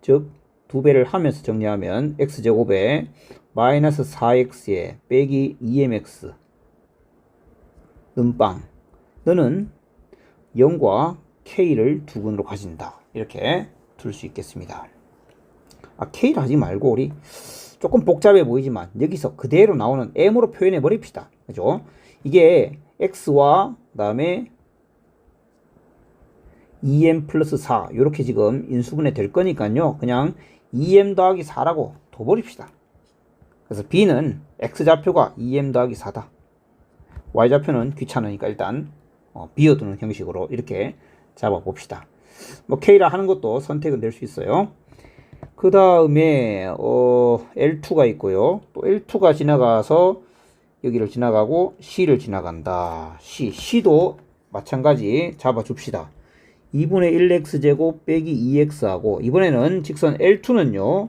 즉 2배를 하면서 정리하면 x제곱에 마이너스 4x에 빼기 2mx 는빵 너는 0과 k를 두근으로 가진다. 이렇게 둘 수 있겠습니다. k를 하지 말고 우리 조금 복잡해 보이지만 여기서 그대로 나오는 m으로 표현해 버립시다. 그죠? 이게 x와 그 다음에 2m 플러스 4 이렇게 지금 인수분해 될 거니까요. 그냥 2m 더하기 4라고 둬버립시다. 그래서 b는 x좌표가 2m 더하기 4다. y좌표는 귀찮으니까 일단 비워두는 형식으로 이렇게 잡아봅시다. 뭐 k라 하는 것도 선택은 될 수 있어요. 그 다음에 L2가 있고요. 또 L2가 지나가서 여기를 지나가고 C를 지나간다. C도 마찬가지 잡아줍시다. 2분의 1x제곱 빼기 2x하고 이번에는 직선 L2는요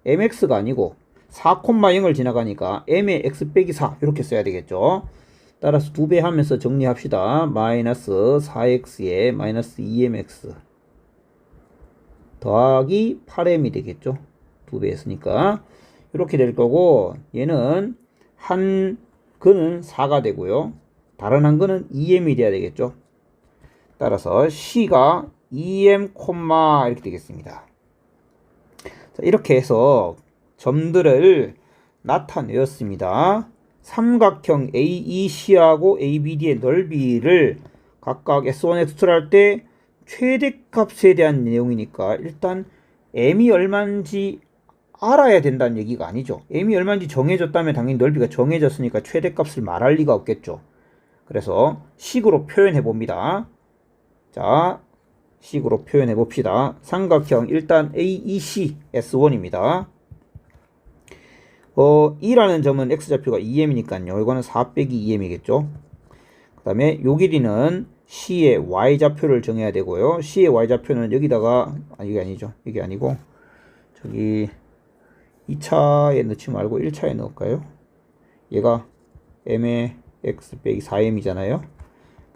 mx가 아니고 4,0을 지나가니까 m의 x 빼기 4 이렇게 써야 되겠죠. 따라서 2배 하면서 정리합시다. 마이너스 4x에 마이너스 2mx 더하기 8m이 되겠죠. 2배 했으니까 이렇게 될 거고, 얘는 한 근은 4가 되고요. 다른 한 근은 2m이 돼야 되겠죠. 따라서 C가 2m, 이렇게 되겠습니다. 자, 이렇게 해서 점들을 나타내었습니다. 삼각형 AEC하고 ABD의 넓이를 각각 S1, S2를 할 때 최대값에 대한 내용이니까 일단 m이 얼마인지 알아야 된다는 얘기가 아니죠. m이 얼마인지 정해졌다면 당연히 넓이가 정해졌으니까 최대값을 말할 리가 없겠죠. 그래서 식으로 표현해 봅니다. 자, 식으로 표현해 봅시다. 삼각형 일단 AEC S1입니다. 2라는 점은 x좌표가 2m이니까요. 이거는 4 빼기 2m이겠죠. 그 다음에 요 길이는 C의 y좌표를 정해야 되고요. C의 y좌표는 여기다가, 이게 아니죠. 이게 아니고, 저기, 2차에 넣지 말고 1차에 넣을까요? 얘가 m의 x 빼기 4m이잖아요.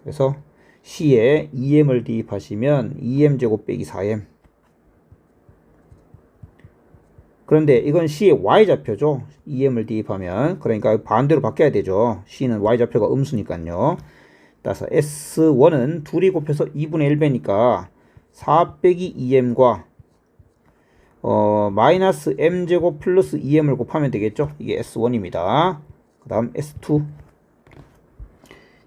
그래서 C에 2m을 대입하시면 2m제곱 빼기 4m. 그런데 이건 C의 y좌표죠. 2m을 대입하면. 그러니까 반대로 바뀌어야 되죠. C는 y좌표가 음수니까요. 따라서 S1은 둘이 곱해서 2분의 1배니까 4 빼기 2m과 마이너스 m제곱 플러스 2m을 곱하면 되겠죠. 이게 S1입니다. 그 다음 S2.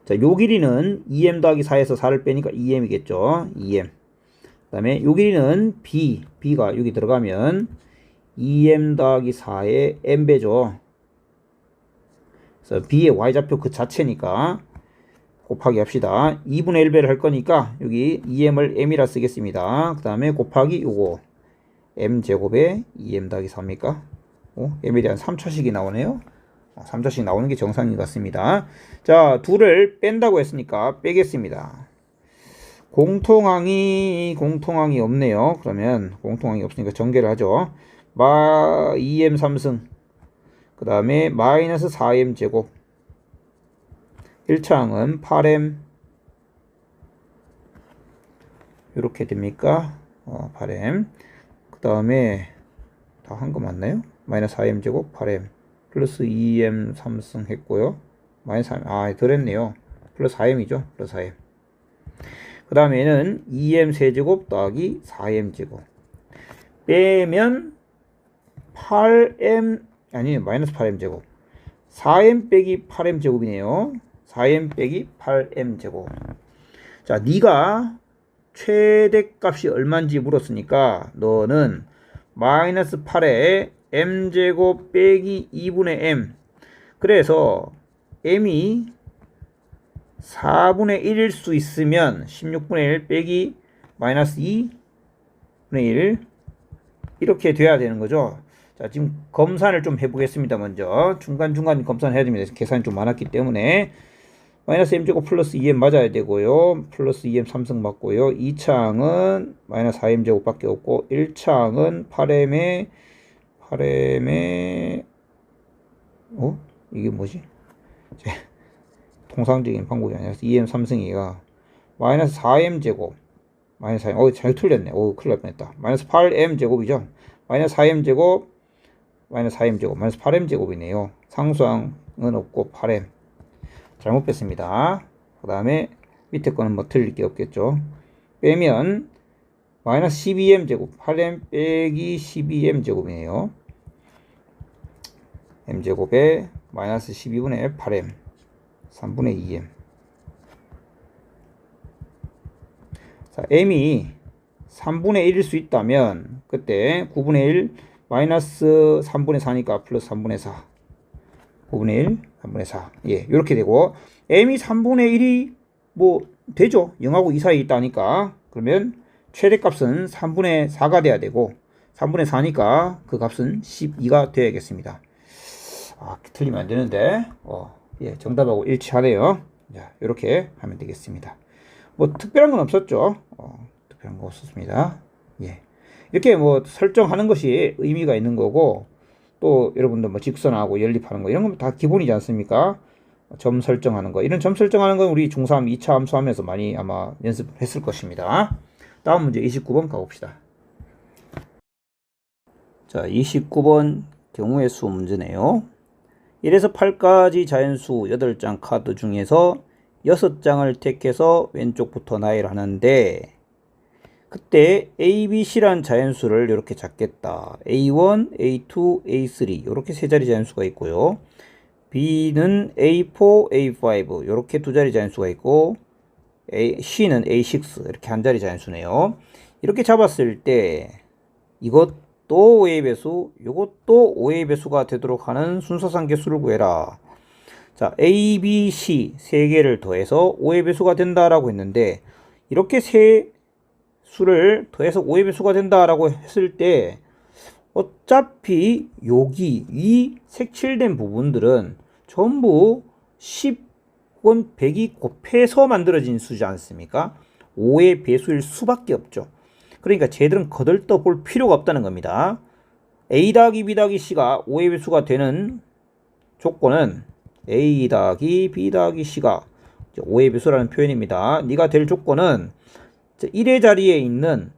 자, 요 길이는 2m 더하기 4에서 4를 빼니까 2m이겠죠. 2m. 그 다음에 요 길이는 B가 여기 들어가면 2m 더하기 4의 m배죠. 그래서 B의 y좌표 그 자체니까 곱하기 합시다. 2분의 1배를 할 거니까 여기 2m을 m이라 쓰겠습니다. 그 다음에 곱하기 요거 m제곱에 2m 더하기 4입니까? m에 대한 3차식이 나오네요. 3차식 나오는 게 정상인 것 같습니다. 자, 둘을 뺀다고 했으니까 빼겠습니다. 공통항이 없네요. 그러면 공통항이 없으니까 전개를 하죠. 2m 3승 그 다음에 마이너스 4m 제곱 1차 항은 8m 이렇게 됩니까? 8m 그 다음에 다 한 거 맞나요? 마이너스 4m 제곱 8m 플러스 2m 3승 했고요. 마이너스 4m 덜 했네요. 플러스 4m이죠. 플러스 4m 그 다음에는 2m 세제곱 더하기 4m 제곱 빼면 8m 아니 마이너스 8m 제곱 4m 빼기 8m 제곱이네요. 4m 빼기 8m 제곱. 자, 네가 최대값이 얼마인지 물었으니까 너는 마이너스 8에 m제곱 빼기 2분의 m. 그래서 m이 4분의 1일 수 있으면 16분의 1 빼기 마이너스 2분의 1 이렇게 돼야 되는 거죠. 자, 지금 검산을 좀 해보겠습니다. 먼저 중간중간 검산해야 됩니다. 계산이 좀 많았기 때문에 마이너스 m제곱 플러스 2m 맞아야 되고요. 플러스 2m 3승 맞고요. 2차항은 마이너스 4m제곱 밖에 없고 1차항은 8m에 이게 뭐지? 통상적인 방법이 아니라 2m 3승이가 마이너스 4m제곱 마이너스 4m 잘 틀렸네. 큰일 날 뻔했다. 마이너스 8m제곱이죠. 마이너스 4m제곱 마이너스 4m제곱 마이너스 8m제곱이네요. 상수항은 없고 8m 잘못 뺐습니다. 그 다음에 밑에 거는 뭐 틀릴 게 없겠죠. 빼면 마이너스 12m제곱 8m 빼기 12m제곱이네요. m제곱에 마이너스 12분의 8m 3분의 2m. 자, m이 3분의 1일 수 있다면 그때 9분의 1 마이너스 3분의 4니까 플러스 3분의 4 9분의 1 3분의 4 이렇게 되고 m이 3분의 1이 뭐 되죠. 0하고 2 사이에 있다니까 그러면 최대값은 3분의 4가 돼야 되고 3분의 4니까 그 값은 12가 되어야겠습니다. 틀리면 안 되는데 정답하고 일치하네요. 자, 이렇게 하면 되겠습니다. 뭐 특별한 건 없었죠. 특별한 거 없었습니다. 이렇게 뭐 설정하는 것이 의미가 있는 거고 또 여러분들 뭐 직선하고 연립하는 거 이런 건 다 기본이지 않습니까? 점 설정하는 거 이런 점 설정하는 건 우리 중3 2차 함수하면서 많이 아마 연습했을 것입니다. 다음 문제 29번 가봅시다. 자, 29번 경우의 수 문제네요. 1에서 8까지 자연수 8장 카드 중에서 6장을 택해서 왼쪽부터 나열을 하는데 그때 A, B, C란 자연수를 이렇게 잡겠다. A1, A2, A3 이렇게 세 자리 자연수가 있고요. B는 A4, A5 이렇게 두 자리 자연수가 있고 C는 A6 이렇게 한 자리 자연수네요. 이렇게 잡았을 때 이것도 5의 배수, 이것도 5의 배수가 되도록 하는 순서상 개수를 구해라. 자, A, B, C 세 개를 더해서 5의 배수가 된다라고 했는데 이렇게 세 수를 더해서 5의 배수가 된다라고 했을 때 어차피 여기 이 색칠된 부분들은 전부 10원 100이 곱해서 만들어진 수지 않습니까? 5의 배수일 수밖에 없죠. 그러니까 쟤들은 거들떠 볼 필요가 없다는 겁니다. A 더하기 B 더하기 C가 5의 배수가 되는 조건은 A 더하기 B 더하기 C가 5의 배수라는 표현입니다. 네가 될 조건은 1의 자리에 있는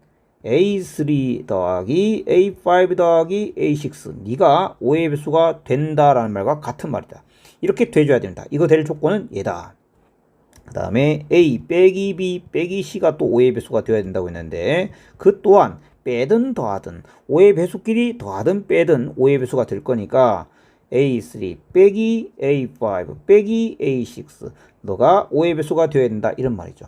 A3 더하기 A5 더하기 A6 네가 5의 배수가 된다라는 말과 같은 말이다. 이렇게 돼줘야 됩니다. 이거 될 조건은 얘다. 그 다음에 A 빼기 B 빼기 C가 또 5의 배수가 되어야 된다고 했는데 그 또한 빼든 더하든 5의 배수끼리 더하든 빼든 5의 배수가 될 거니까 A3 빼기 A5 빼기 A6 너가 5의 배수가 되어야 된다 이런 말이죠.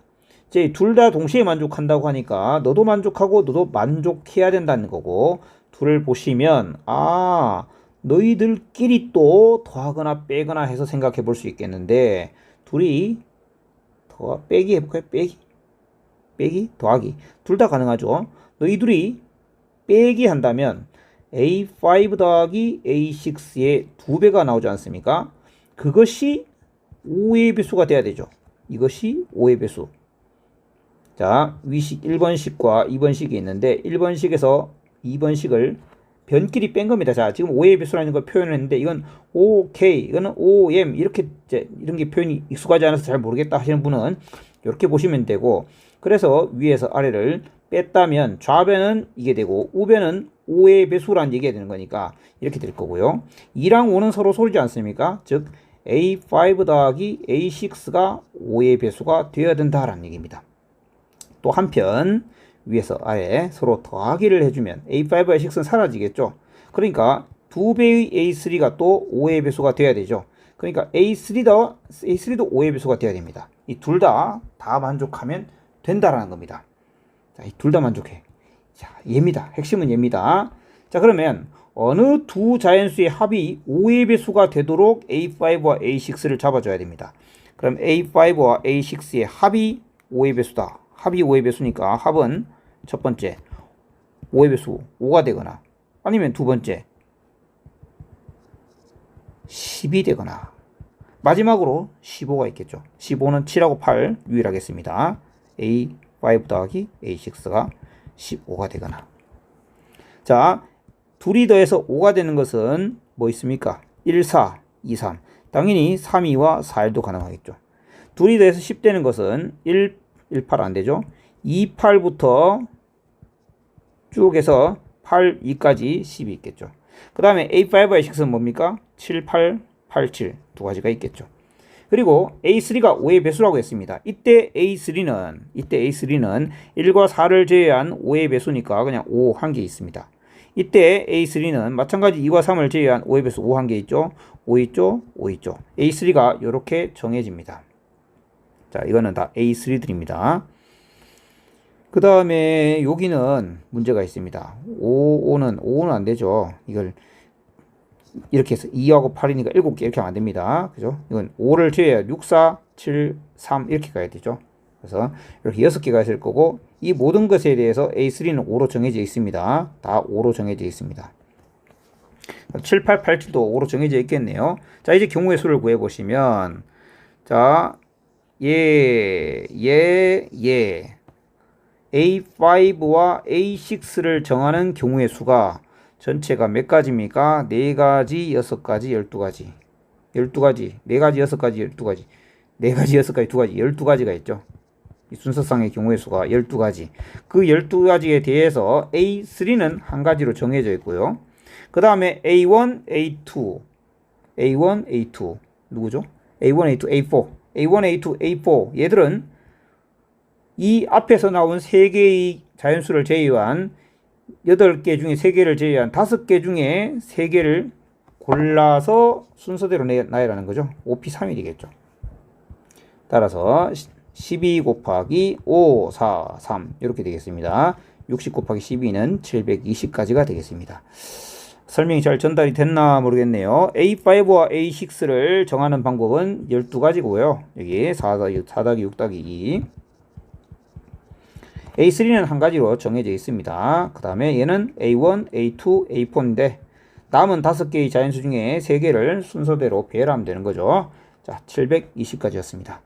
이제 둘 다 동시에 만족한다고 하니까 너도 만족하고 너도 만족해야 된다는 거고 둘을 보시면 너희들끼리 또 더하거나 빼거나 해서 생각해 볼 수 있겠는데 둘이 빼기 해볼까요? 빼기 더하기 둘 다 가능하죠. 너희 둘이 빼기 한다면 A5 더하기 A6의 2배가 나오지 않습니까? 그것이 5의 배수가 돼야 되죠. 이것이 5의 배수. 자, 위식 1번식과 2번식이 있는데 1번식에서 2번식을 변끼리 뺀 겁니다. 자, 지금 5의 배수라는 걸 표현을 했는데 이건 OK, 이거는 OM 이렇게 이런 게 표현이 익숙하지 않아서 잘 모르겠다 하시는 분은 이렇게 보시면 되고 그래서 위에서 아래를 뺐다면 좌변은 이게 되고 우변은 5의 배수라는 얘기가 되는 거니까 이렇게 될 거고요. 2랑 5는 서로 소리지 않습니까? 즉 A5 더하기 A6가 5의 배수가 되어야 된다라는 얘기입니다. 또 한편 위에서 아래 서로 더하기를 해주면 A5와 A6는 사라지겠죠. 그러니까 2배의 A3가 또 5의 배수가 돼야 되죠. 그러니까 A3도 5의 배수가 돼야 됩니다. 이 둘 다 만족하면 된다라는 겁니다. 자, 이 둘 다 만족해. 자, 얘입니다. 핵심은 얘입니다. 자, 그러면 어느 두 자연수의 합이 5의 배수가 되도록 A5와 A6를 잡아줘야 됩니다. 그럼 A5와 A6의 합이 5의 배수다. 합이 5의 배수니까 합은 첫 번째 5의 배수 5가 되거나 아니면 두 번째 10이 되거나 마지막으로 15가 있겠죠. 15는 7하고 8 유일하겠습니다. A5 더하기 A6가 15가 되거나. 자, 둘이 더해서 5가 되는 것은 뭐 있습니까? 1, 4, 2, 3. 당연히 3, 2와 4, 1도 가능하겠죠. 둘이 더해서 10 되는 것은 1, 1, 8 안 되죠. 2, 8부터 쭉 해서 8, 2까지 10이 있겠죠. 그 다음에 A5와 A6는 뭡니까? 7, 8, 8, 7 두 가지가 있겠죠. 그리고 A3가 5의 배수라고 했습니다. 이때 A3는 1과 4를 제외한 5의 배수니까 그냥 5 한 개 있습니다. 이때 A3는 마찬가지 2과 3을 제외한 5의 배수 5 한 개 있죠. 5 있죠. 5 있죠. A3가 이렇게 정해집니다. 자, 이거는 다 A3들입니다. 그 다음에 여기는 문제가 있습니다. 5는 안 되죠. 이걸 이렇게 해서 2하고 8이니까 7개 이렇게 하면 안 됩니다. 그죠? 이건 5를 제외해 6, 4, 7, 3 이렇게 가야 되죠. 그래서 이렇게 6개가 있을 거고 이 모든 것에 대해서 A3는 5로 정해져 있습니다. 다 5로 정해져 있습니다. 7, 8, 8, 7도 5로 정해져 있겠네요. 자, 이제 경우의 수를 구해 보시면 자, A5와 A6를 정하는 경우의 수가 전체가 몇 가지입니까? 4가지, 6가지, 12가지. 12가지, 4가지, 6가지, 12가지. 4가지, 6가지, 2가지, 12가지가 있죠. 이 순서상의 경우의 수가 12가지. 그 12가지에 대해서 A3는 한 가지로 정해져 있고요. 그 다음에 A1, A2. A1, A2. 누구죠? A1, A2, A4. A1, A2, A4. 얘들은 이 앞에서 나온 3개의 자연수를 제외한 8개 중에 3개를 제외한 5개 중에 3개를 골라서 순서대로 나열하는 거죠. 5P3이 되겠죠. 따라서 12 곱하기 5, 4, 3 이렇게 되겠습니다. 60 곱하기 12는 720까지가 되겠습니다. 설명이 잘 전달이 됐나 모르겠네요. A5와 A6를 정하는 방법은 12가지고요. 여기 4 더하기 6 더하기 2. A3는 한 가지로 정해져 있습니다. 그 다음에 얘는 A1, A2, A4인데 남은 5개의 자연수 중에 3개를 순서대로 배열하면 되는 거죠. 자, 720까지였습니다.